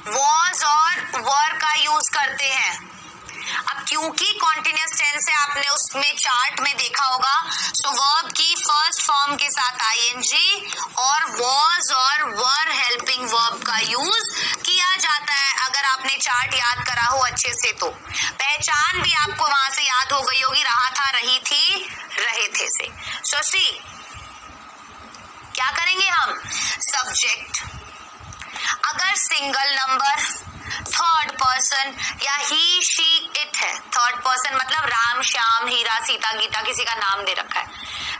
वॉज और वर का यूज करते हैं। अब क्योंकि कॉन्टिन्यूअस टेंस है, आपने उसमें चार्ट में देखा होगा, तो वर्ब की फर्स्ट फॉर्म के साथ आईएनजी और वॉज और वर हेल्पिंग वर्ब का यूज किया जाता है। अगर आपने चार्ट याद करा हो अच्छे से तो पहचान भी आपको वहां से याद हो गई होगी, रहा था, रही थी, रहे थे से। सो सी क्या करेंगे हम, सब्जेक्ट अगर सिंगल नंबर, थर्ड पर्सन या ही शी इट है, थर्ड पर्सन मतलब राम श्याम हीरा सीता गीता किसी का नाम दे रखा है,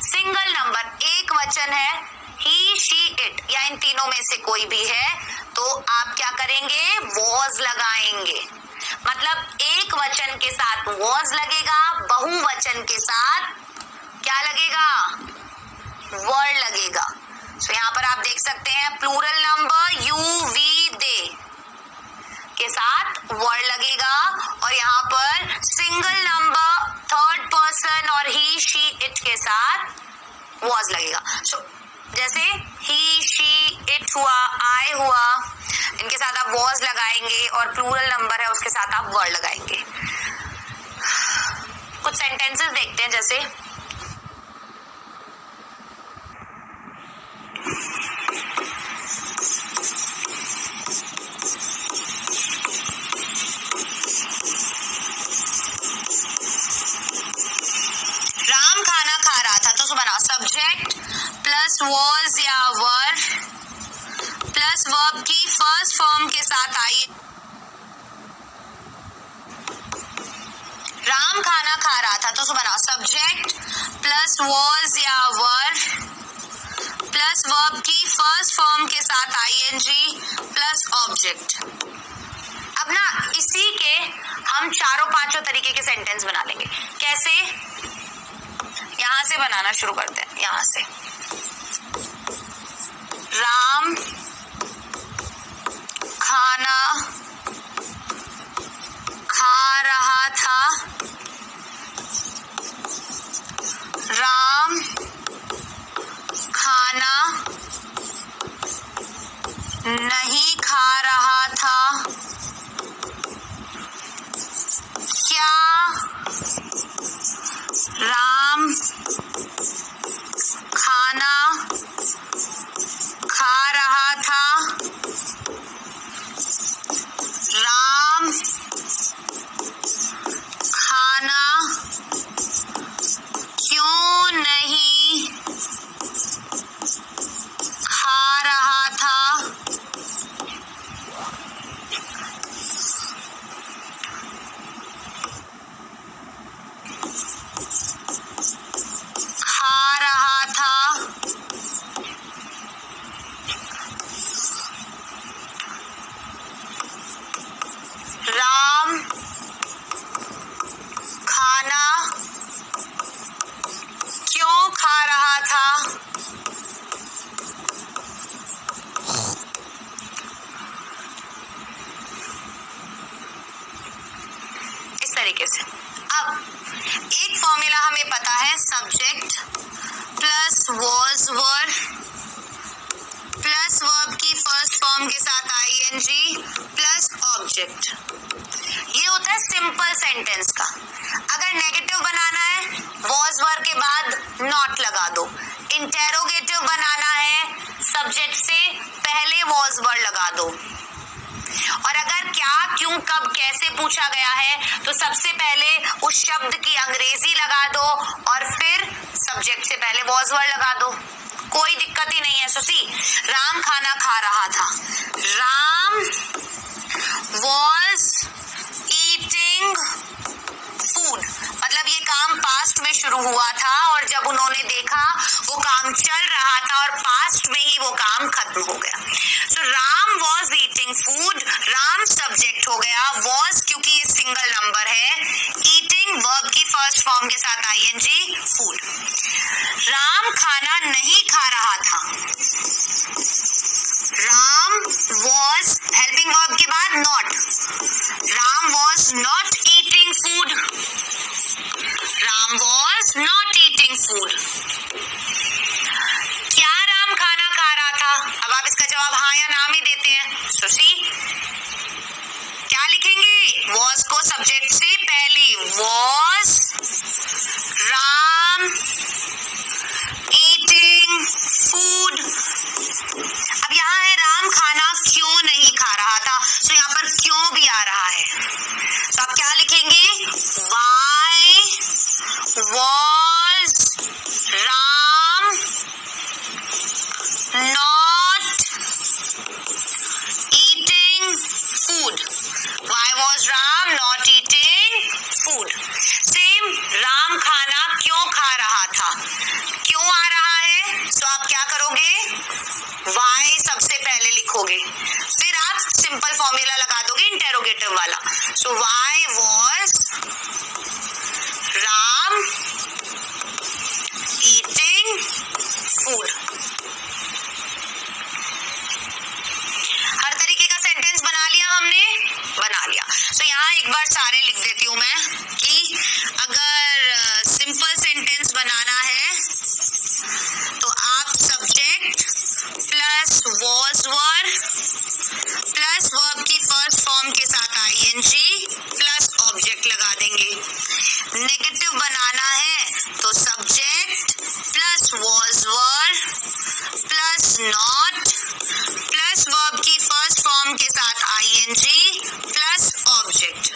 सिंगल नंबर एक वचन है, ही शी इट या इन तीनों में से कोई भी है, तो आप क्या करेंगे, वॉज लगाएंगे। मतलब एक वचन के साथ वॉज लगेगा, बहुवचन के साथ क्या लगेगा, वर्ड लगेगा। तो यहाँ पर आप देख सकते हैं प्लूरल नंबर यू वी दे के साथ वर्ड लगेगा, और यहाँ पर सिंगल नंबर थर्ड पर्सन और ही शी इट के साथ वॉज लगेगा। जैसे ही शी इट हुआ, आई हुआ, इनके साथ आप वॉज लगाएंगे, और प्लूरल नंबर है उसके साथ आप वर्ड लगाएंगे। कुछ सेंटेंसेस देखते हैं, जैसे राम खाना खा रहा था, तो बनाओ सब्जेक्ट प्लस वॉज या वर प्लस वर्ब की फर्स्ट फॉर्म के साथ आइए। राम खाना खा रहा था, तो बनाओ सब्जेक्ट प्लस वॉज या वर प्लस वर्ब की फर्स्ट फॉर्म के साथ आईएनजी प्लस ऑब्जेक्ट। अब ना इसी के हम चारों पांचों तरीके के सेंटेंस बना लेंगे। कैसे, यहां से बनाना शुरू करते हैं। यहां से राम खाना खा रहा था, राम खाना नहीं खा रहा था, क्या राम खाना खा रहा था, राम खाना क्यों नहीं खा रहा था, खा रहा था, राम खाना क्यों खा रहा था, इस तरीके से। अब एक फॉर्मूला हमें पता है, subject plus was were plus verb की फर्स्ट फॉर्म के साथ आईएनजी प्लस ऑब्जेक्ट। ये होता है सिंपल सेंटेंस का। अगर नेगेटिव बनाना है, वॉज वर के बाद नॉट लगा दो। इंटेरोगेटिव बनाना है, सब्जेक्ट से पहले वॉज वर लगा दो। और अगर क्या, क्यों, कब, कैसे पूछा गया है, तो सबसे पहले उस शब्द की अंग्रेजी लगा दो और फिर सब्जेक्ट से पहले वॉज वर लगा दो। कोई दिक्कत ही नहीं है। सुसी, राम खाना खा रहा था, राम वॉज ईटिंग फूड, मतलब ये काम पास्ट में शुरू हुआ था और जब उन्होंने देखा वो काम चल रहा था और पास्ट में ही वो काम खत्म हो गया। तो Ram was eating food, Ram subject हो गया, वॉज क्योंकि ये सिंगल नंबर है, ईटिंग वर्ब की फर्स्ट फॉर्म के साथ आईएनजी फूड। राम खाना नहीं खा रहा था, राम वॉज हेल्पिंग वर्ब के बाद not, Ram was not eating food, Ram was not eating food. क्या राम खाना खा रहा था? अब आप इसका जवाब हाँ या ना में देते हैं। तो सी क्या लिखेंगे, वॉज को सब्जेक्ट से पहले, वॉज राम ईटिंग फूड। अब यहाँ है राम खाना क्यों नहीं खा रहा था, तो यहाँ पर क्यों भी आ रहा है, तो आप क्या लिखेंगे, वाई वॉज राम नॉट बनाना है तो आप subject plus was were plus verb की फर्स्ट फॉर्म के साथ आईएनजी प्लस ऑब्जेक्ट लगा देंगे। नेगेटिव बनाना है तो subject plus was were plus not plus verb की फर्स्ट फॉर्म के साथ आईएनजी प्लस ऑब्जेक्ट।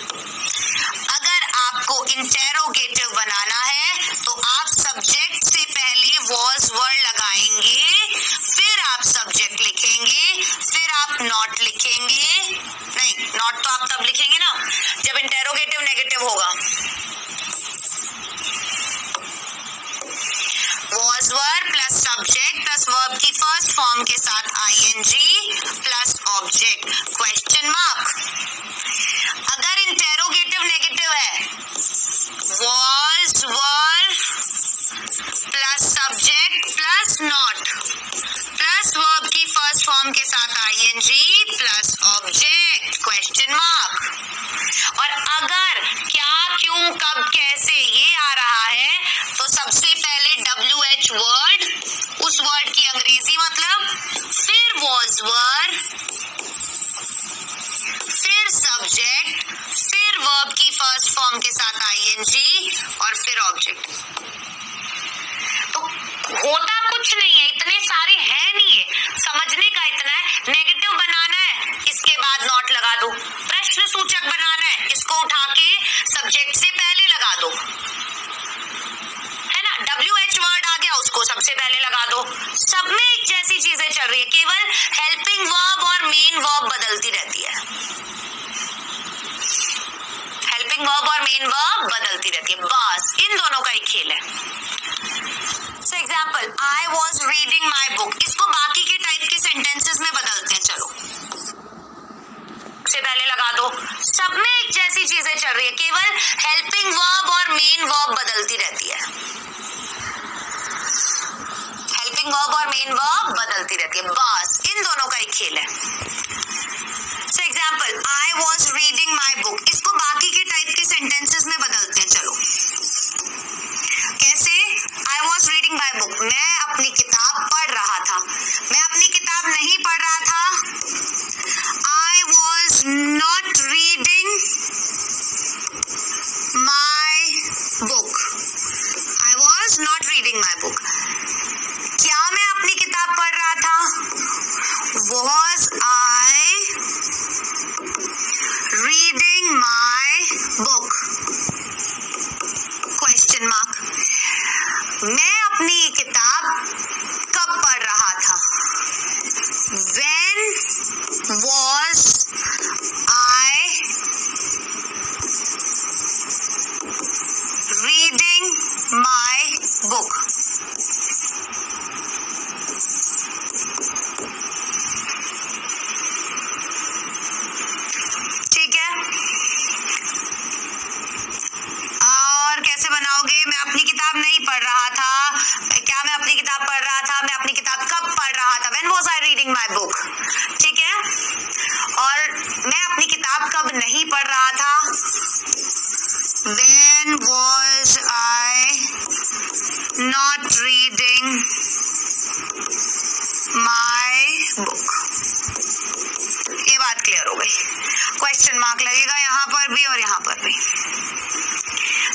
अगर आपको इंटेरोगेटिव बनाना है तो आप सब्जेक्ट से पहले वॉज वर लगाएंगे, फिर आप सब्जेक्ट लिखेंगे, फिर आप नॉट लिखेंगे। नहीं, नॉट तो आप तब लिखेंगे ना जब इंटेरोगेटिव नेगेटिव होगा। Was were plus subject plus verb की फर्स्ट फॉर्म के साथ ING plus object question mark. अगर इंटेरोगेटिव नेगेटिव है was were plus subject plus not plus verb की फर्स्ट फॉर्म के साथ ING plus object question mark. और अगर क्या क्यों कब कैसे ये आ रहा है तो सबसे पहले WH वर्ड, उस वर्ड की अंग्रेजी मतलब, फिर वॉज वर, फिर सब्जेक्ट, फिर वर्ब की फर्स्ट फॉर्म के साथ आईएनजी और फिर ऑब्जेक्ट। तो होता कुछ नहीं है, इतने सारे हैं नहीं है, समझने का इतना है। नेगेटिव बनाना है इसके बाद नॉट लगा दो, प्रश्न सूचक बनाना है इसको उठा के सब्जेक्ट से पहले लगा दो, है ना। WH वर्ड आ गया उसको सबसे पहले लगा दो। सब में एक जैसी चीजें चल रही है, केवल हेल्पिंग वर्ब और मेन वर्ब बदलती रहती है। हेल्पिंग वर्ब और मेन वर्ब बदलती रहती है, बस इन दोनों का ही खेल है। So example, I was reading my book, इसको बाकी के टाइप के सेंटेंसेस में बदलते हैं। चलो से पहले लगा दो, सब में एक जैसी चीजें चल रही है, केवल हेल्पिंग वर्ब और मेन वर्ब बदलती रहती है। हेल्पिंग वर्ब और मेन वर्ब बदलती रहती है, बस इन दोनों का ही खेल है। So example, I was reading my book, इसको बाकी के टाइप के सेंटेंसेस में बदलते हैं। चलो कैसे? I was reading my book, मैं अपनी किताब पढ़ रहा था। मैं अपनी किताब नहीं पढ़ रहा था। I was not reading my book. I was not reading my book. क्या मैं अपनी किताब पढ़ रहा था? Was I reading my book? Question mark. मैं अपनी किताब कब पढ़ रहा था? When was I reading my book? ठीक है, और कैसे बनाओगे? मैं अपनी किताब नहीं पढ़ रहा था। क्या मैं अपनी किताब पढ़ रहा था? मैं अपनी किताब कब पढ़ रहा था? When was I reading my book? ठीक है, और मैं अपनी किताब कब नहीं पढ़ रहा था? When was I not reading my book? ये बात क्लियर हो गई। क्वेश्चन मार्क लगेगा यहाँ पर भी और यहाँ पर भी।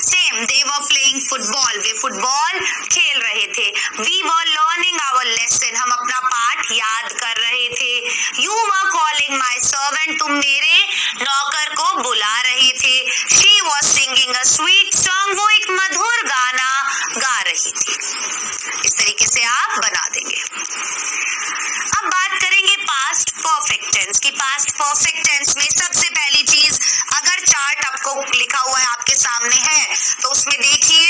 Same, they were playing football, way football खेल रहे थे। We were learning our lesson, हम अपना पाठ याद कर रहे थे। You were calling my servant, तुम मेरे नौकर को बुला रहे थे। She was singing a sweet song, वो एक मधुर गाना गा रही थी। इस तरीके से आप बना देंगे। अब बात करेंगे पास्ट परफेक्ट टेंस की। पास्ट परफेक्ट टेंस में सबसे पहली चीज, अगर चार्ट आपको लिखा हुआ है आपके सामने है तो उसमें देखिए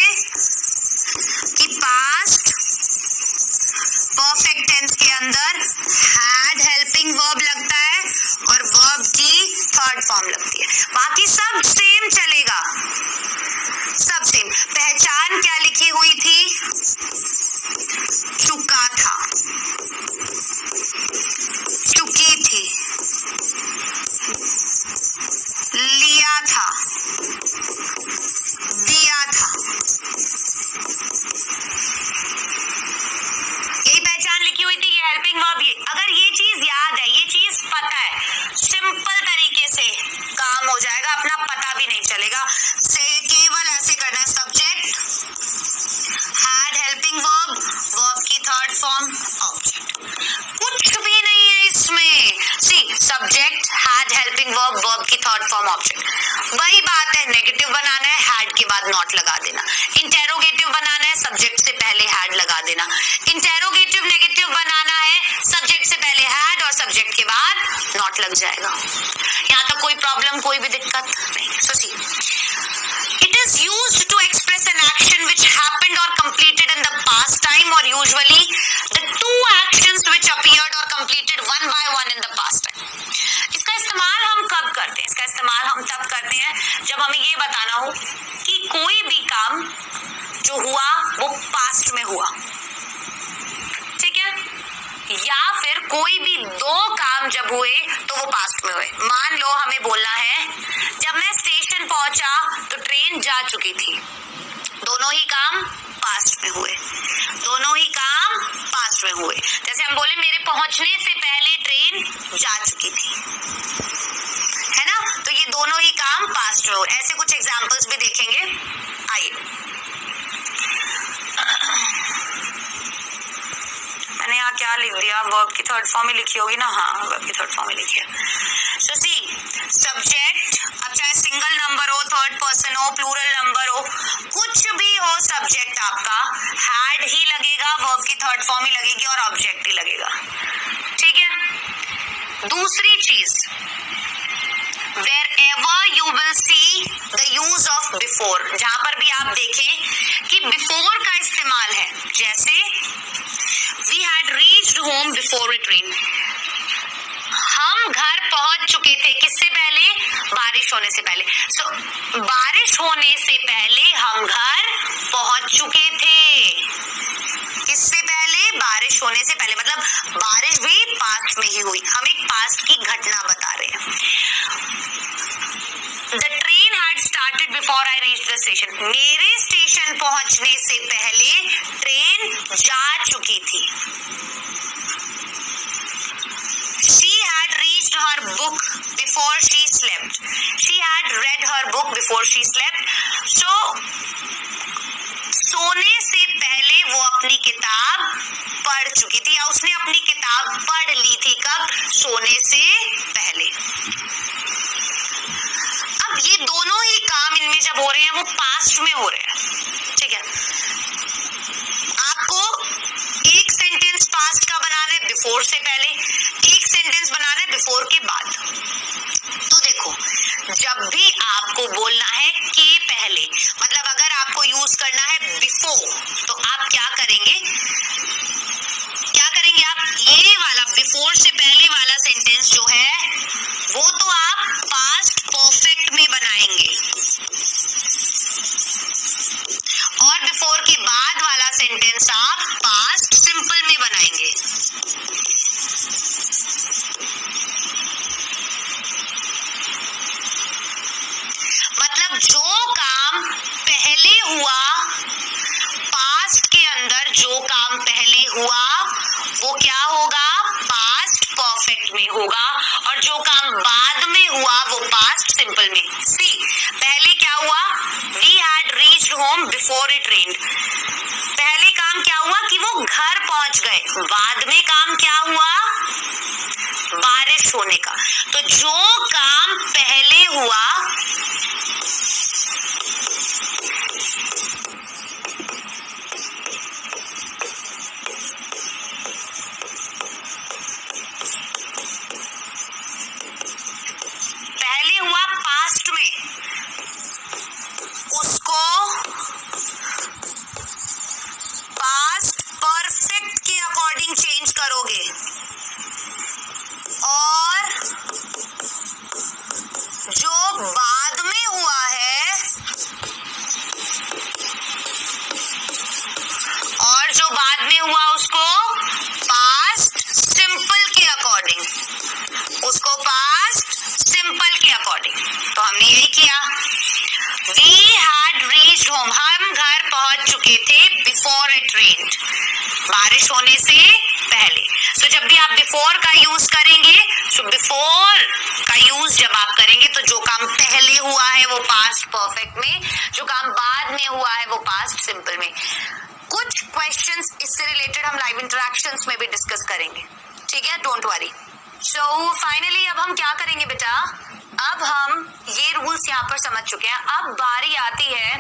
कि पास्ट परफेक्ट टेंस के अंदर हैड हेल्पिंग वर्ब लगता है और वर्ब की थर्ड फॉर्म लगती है। बाकी सब सेम चलेगा, सब सेम। पहचान क्या लिखी हुई थी? चुका था, चुकी थी, लिया था, दिया था। देना। इंटेरोगेटिव नेगेटिव बनाना है, सब्जेक्ट से पहले हैड और सब्जेक्ट के बाद नॉट लग जाएगा। यहाँ तक कोई प्रॉब्लम, कोई भी दिक्कत नहीं। सो सी, it is used to express an action which happened or completed in the past time, or usually the two actions which appeared or completed one by one in the past time. इसका इस्तेमाल हम कब करते हैं? इसका इस्तेमाल हम तब करते हैं जब हमें ये बताना हो कि कोई भी काम जो हुआ वो पास्ट में हुआ, ठीक है, या फिर कोई भी दो काम जब हुए तो वो पास्ट में हुए। मान लो हमें बोलना है जब मैं स्टेशन पहुंचा तो ट्रेन जा चुकी थी। दोनों ही काम पास्ट में हुए, दोनों ही काम पास्ट में हुए। जैसे हम बोले मेरे पहुंचने से पहले ट्रेन जा चुकी थी, है ना, तो ये दोनों ही काम पास्ट में हुए। ऐसे कुछ एग्जांपल्स भी देखेंगे, आइए। मैंने यहाँ क्या लिख दिया, वर्ब की थर्ड फॉर्म ही लिखी होगी ना, हाँ वर्ब की थर्ड फॉर्म ही लिखी है। सो सी, सब्जेक्ट, अब चाहे सिंगल नंबर हो, थर्ड पर्सन हो, प्लूरल नंबर हो, कुछ भी हो, सब्जेक्ट आपका हैड ही लगेगा, वर्ब की थर्ड फॉर्म ही लगेगी और ऑब्जेक्ट ही लगेगा, ठीक है। दूसरी चीज, wherever you will see the use of before, जहां पर भी आप देखें कि before का इस्तेमाल है, जैसे we had reached home before it rained, हम घर पहुंच चुके थे, किससे पहले? बारिश होने से पहले। सो बारिश होने से पहले हम घर पहुंच चुके थे। किससे पहले? बारिश होने से पहले, मतलब बारिश भी पास्ट में ही हुई। हम एक पास्ट की घटना बता रहे हैं। The train had started before I reached the station. मेरे स्टेशन पहुंचने से पहले ट्रेन जा चुकी थी। She had reached her book before she slept. She had read her book before she slept. So, सोने से पहले वो अपनी किताब पढ़ चुकी थी, या उसने अपनी किताब पढ़ ली थी। कब? सोने से पहले। अब ये दोनों ही काम इनमें जब हो रहे हैं वो पास्ट में हो रहे हैं, ठीक है। आपको एक सेंटेंस पास्ट का बनाना है बिफोर से पहले, एक सेंटेंस बनाना है बिफोर के बाद। तो देखो, जब भी आपको बोलना है के पहले, मतलब अगर आपको यूज करना है बिफोर, तो आप क्या करेंगे? आप ये वाला बिफोर से पहले वाला सेंटेंस जो है वो तो आप पास्ट परफेक्ट में बनाएंगे, और बिफोर के बाद वाला सेंटेंस आप पास्ट सिंपल में बनाएंगे। मतलब जो काम पहले हुआ, पास्ट के अंदर जो काम पहले हुआ वो क्या होगा? पास्ट परफेक्ट में होगा, और जो काम बाद में हुआ वो पास्ट सिंपल में। सी, पहले क्या हुआ? We had reached home before it rained. पहले काम क्या हुआ कि वो घर पहुंच गए। बाद में काम क्या हुआ? बारिश होने का। तो जो काम पहले हुआ पास्ट में, उसको पास्ट परफेक्ट के अकॉर्डिंग चेंज करोगे, और जो बाद में हुआ है, उसको पास्ट सिंपल के अकॉर्डिंग, उसको पास्ट सिंपल के अकॉर्डिंग। तो हमने यही किया, We had reached home, हम घर पहुंच चुके थे बिफोर इट रेन्ड, बारिश होने से पहले। तो जब भी आप बिफोर का यूज करेंगे, तो बिफोर का यूज जब आप करेंगे तो जो काम पहले हुआ है वो पास्ट परफेक्ट में, जो काम बाद में हुआ है वो पास्ट सिंपल में। कुछ क्वेश्चंस इससे रिलेटेड हम लाइव इंटरेक्शंस में भी डिस्कस करेंगे, ठीक है, डोंट वरी। सो फाइनली अब हम क्या करेंगे बेटा, अब हम ये रूल्स यहाँ पर समझ चुके हैं। अब बारी आती है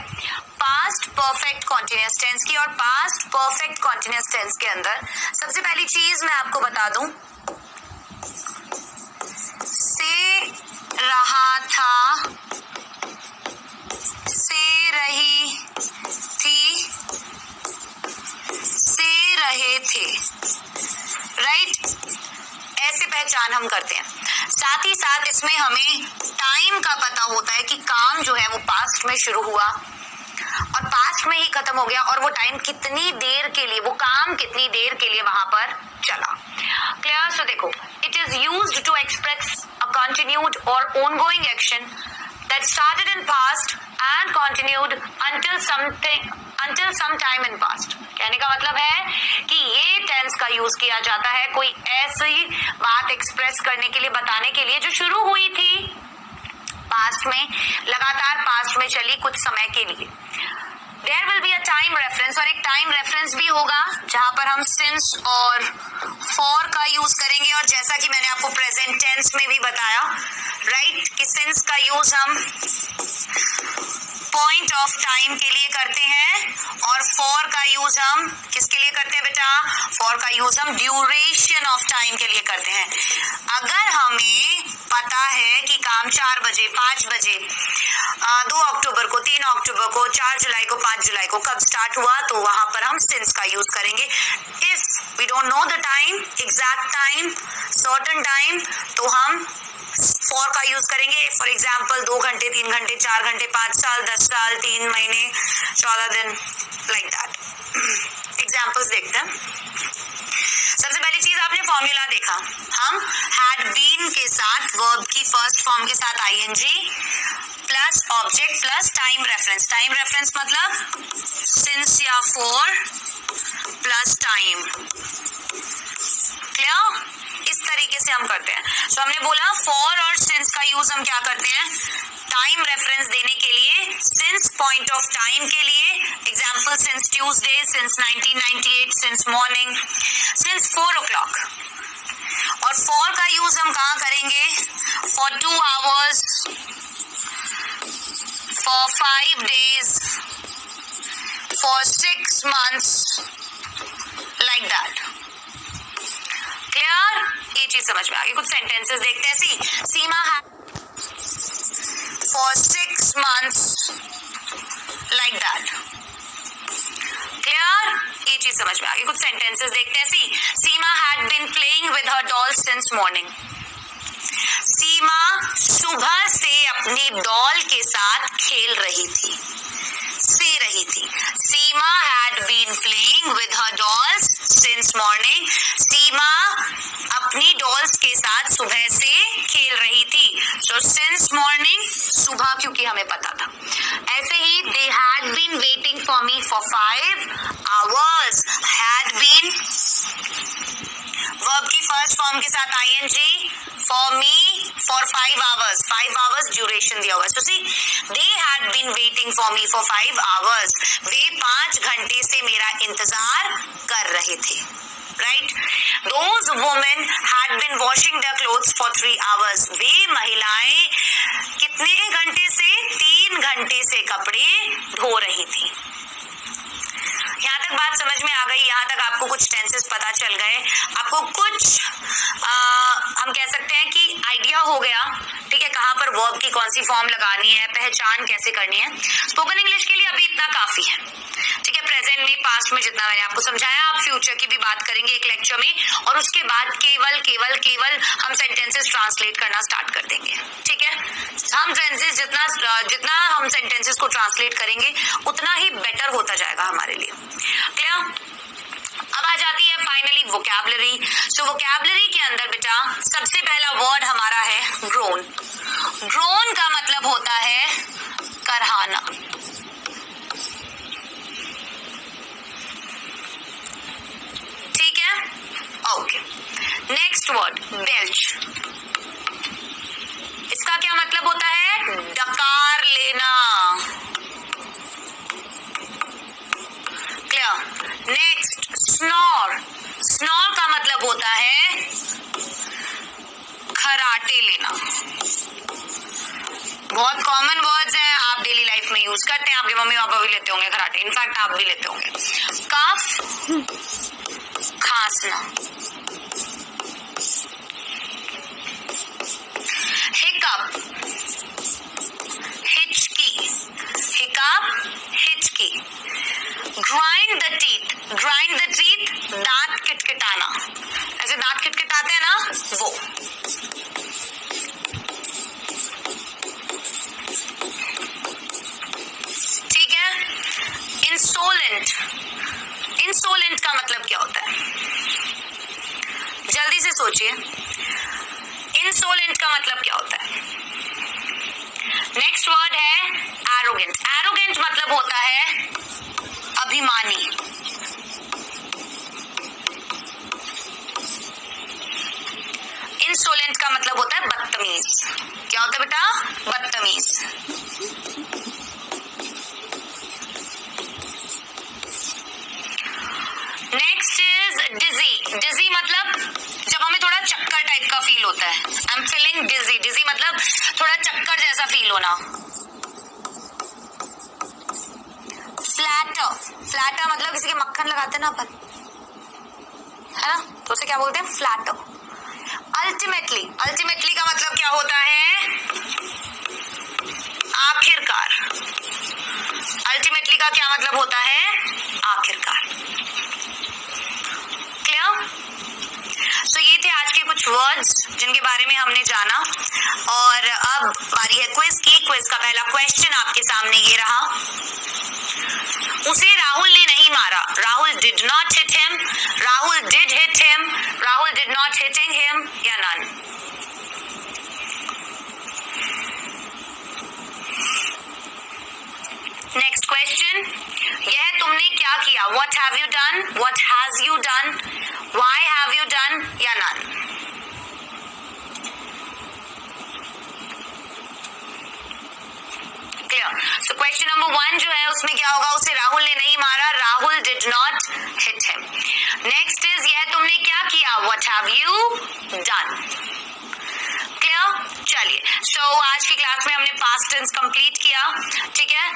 पास्ट परफेक्ट कॉन्टिन्यूअस टेंस की, और पास्ट परफेक्ट कॉन्टिन्यूअस टेंस के अंदर सबसे पहली चीज मैं आपको बता दूं, से रहा था, से रही थी, से रहे थे, राइट? ऐसे पहचान हम करते हैं। साथ ही साथ इसमें हमें टाइम का पता होता है कि काम जो है वो पास्ट में शुरू हुआ और पास्ट में ही खत्म हो गया, और वो टाइम कितनी देर के लिए, वो काम कितनी देर के लिए वहां पर चला। क्लियर? सो देखो, it is used to express a continued और ongoing action that started in past and continued until some time in past। कहने का मतलब है कि ये टेंस का यूज किया जाता है कोई ऐसी बात एक्सप्रेस करने के लिए, बताने के लिए जो शुरू हुई थी पास्ट में, लगातार पास्ट में चली कुछ समय के लिए। There will be a time reference, और एक टाइम रेफरेंस भी होगा जहां पर हम सिंस और फॉर का यूज करेंगे। और जैसा कि मैंने आपको प्रेजेंट टेंस में भी बताया, राइट, कि सिंस का यूज हम पॉइंट ऑफ टाइम के लिए करते हैं, और फॉर का यूज हम किसके लिए करते हैं बेटा? फॉर का यूज हम ड्यूरेशन ऑफ टाइम के लिए करते हैं। अगर हमें पता है कि काम 4 बजे, 5 बजे, 2 अक्टूबर को, 3 अक्टूबर को, 4 जुलाई को, 5 जुलाई को कब स्टार्ट हुआ, तो वहां पर हम सिंस का यूज करेंगे। If we don't know the time, exact time, certain time, तो हम फॉर का यूज करेंगे। फॉर एग्जाम्पल 2 घंटे, 3 घंटे, 4 घंटे, 5 साल, 10 साल, 3 महीने, 14 दिन, लाइक दैट। एग्जाम्पल्स देखते हैं। सबसे पहली चीज, आपने फॉर्मूला देखा, हम हैड बीन के साथ वर्ब की फर्स्ट फॉर्म के साथ ING plus object plus time reference. Time reference मतलब सिंस या फॉर प्लस टाइम। क्लियर? इस तरीके से हम करते हैं। सो हमने बोला फॉर और सिंस का यूज हम क्या करते हैं? टाइम रेफरेंस देने के लिए, सिंस पॉइंट ऑफ टाइम के लिए, example since Tuesday, since 1998, since morning, since 4 o'clock। और फॉर का यूज हम कहाँ करेंगे? For 2 hours, for 5 days, for 6 months, like that। Clear? ये चीज समझ में आ गई। कुछ सेंटेंसेस देखते हैं। सीमा है for 6 months, like that। Clear? ये चीज समझ में आ गई। कुछ सेंटेंसेस देखते हैं। सीमा had been playing with her doll since morning। सीमा सुबह से अपने डॉल के साथ खेल रही थी, से रही थी। सीमा had been playing with her dolls since morning। सीमा अपनी डॉल्स के साथ सुबह से खेल रही थी। So since morning, सुबह, क्योंकि हमें पता था। ऐसे ही they had been waiting for me for 5 hours। had been verb की फर्स्ट फॉर्म के साथ ING, for me for 5 hours, 5 hours duration दिया हुआ है। So see, they had been waiting for me for 5 hours। वे 5 घंटे से मेरा इंतजार कर रहे थे, right? Those women had been washing their clothes for 3 hours। वे महिलाएं कितने घंटे से? 3 घंटे से कपड़े धो रही थी। यहाँ तक बात समझ में आ गई? यहाँ तक आपको कुछ टेंसेस पता चल गए, आपको कुछ हम कह सकते हैं कि आइडिया हो गया, ठीक है, कहाँ पर वर्ब की कौन सी फॉर्म लगानी है, पहचान कैसे करनी है। स्पोकन इंग्लिश के लिए अभी इतना काफी है, ठीक है। प्रेजेंट में, पास्ट में जितना मैंने आपको समझाया, आप फ्यूचर की भी बात करेंगे एक लेक्चर में, और उसके बाद केवल केवल केवल हम सेंटेंसेस ट्रांसलेट करना स्टार्ट कर देंगे, ठीक है। हम सेंटेंसेस जितना हम सेंटेंसेस को ट्रांसलेट करेंगे उतना ही बेटर होता जाएगा हमारे लिए। क्लियर? अब आ जाती है फाइनली वोकैबुलरी। सो वोकैबुलरी के अंदर बेटा सबसे पहला वर्ड हमारा है ग्रोन। ग्रोन का मतलब होता है करहाना। ठीक है, ओके। Next word belch. इसका क्या मतलब होता है? डकार लेना। क्लियर? Next snore. स्नोर का मतलब होता है बहुत कॉमन वर्ड्स हैं, आप डेली लाइफ में यूज करते हैं, आपके मम्मी पापा भी लेते होंगे खराटे, इनफैक्ट आप भी लेते होंगे। कफ, खांसना। हिकअप, हिचकी, हिकअप, हिचकी। Grind the teeth, grind the teeth, दांत किटकिटाना, ऐसे दांत किटकिटाते हैं ना, वो। ठीक है। इंसोलेंट, इंसोलेंट का मतलब क्या होता है? जल्दी से सोचिए, इंसोलेंट का मतलब क्या होता है? नेक्स्ट वर्ड है एरोगेंट। एरोगेंट मतलब होता है अभिमानी। इंसोलेंट का मतलब होता है बदतमीज। क्या होता है बेटा? बदतमीज। नेक्स्ट इज डिजी। डिजी मतलब जब हमें थोड़ा चक्कर टाइप का फील होता है। आई एम फीलिंग डिजी। डिजी मतलब थोड़ा चक्कर जैसा फील होना। फ्लैटर, फ्लैटर मतलब किसी के मक्खन लगाते हैं ना अपन, है ना, तो उसे क्या बोलते हैं? फ्लैटर। अल्टीमेटली, अल्टीमेटली का मतलब क्या होता है? आखिरकार। अल्टीमेटली का क्या मतलब होता है? आखिरकार। क्लियर? सो ये थे आज के कुछ वर्ड्स जिनके बारे में हमने जाना, और अब बारी है क्विज की। क्विज का पहला क्वेश्चन आपके सामने ये रहा। उसे राहुल ने नहीं मारा। Rahul did not hit him, Rahul did hit him, Rahul did not hitting him, या नन? नेक्स्ट क्वेश्चन, यह तुमने क्या किया? What have you done, what has you done, why have you done, या none? Clear? So question number 1 जो है उसमें क्या होगा? उसे राहुल ने नहीं मारा, Rahul did not hit him. Next is यह तुमने क्या किया? What have you done? Clear? चलिए, सो आज की क्लास में हमने पास्ट टेंस कंप्लीट किया। ठीक है,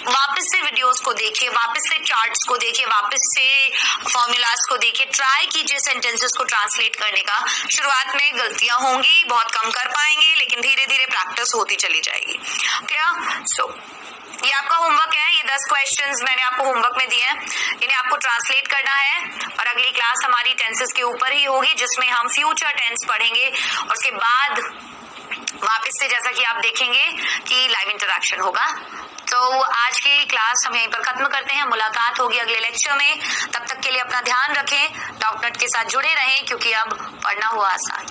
वापस से वीडियोस को देखिए, वापस से चार्ट्स को देखिए, वापस से फॉर्मूलाज को देखिए, ट्राई कीजिए सेंटेंसेस को ट्रांसलेट करने का। शुरुआत में गलतियां होंगी, बहुत कम कर पाएंगे, लेकिन धीरे धीरे प्रैक्टिस होती चली जाएगी। क्लियर? सो ये आपका होमवर्क है। ये 10 क्वेश्चंस मैंने आपको होमवर्क में दिए हैं, इन्हें आपको ट्रांसलेट करना है। और अगली क्लास हमारी टेंसेस के ऊपर ही होगी, जिसमें हम फ्यूचर टेंस पढ़ेंगे, और उसके बाद वापस से जैसा कि आप देखेंगे कि लाइव इंटरेक्शन होगा। तो आज की क्लास हम यहीं पर खत्म करते हैं। मुलाकात होगी अगले लेक्चर में। तब तक के लिए अपना ध्यान रखें, डॉक्टरनेट के साथ जुड़े रहें, क्योंकि अब पढ़ना हुआ आसान।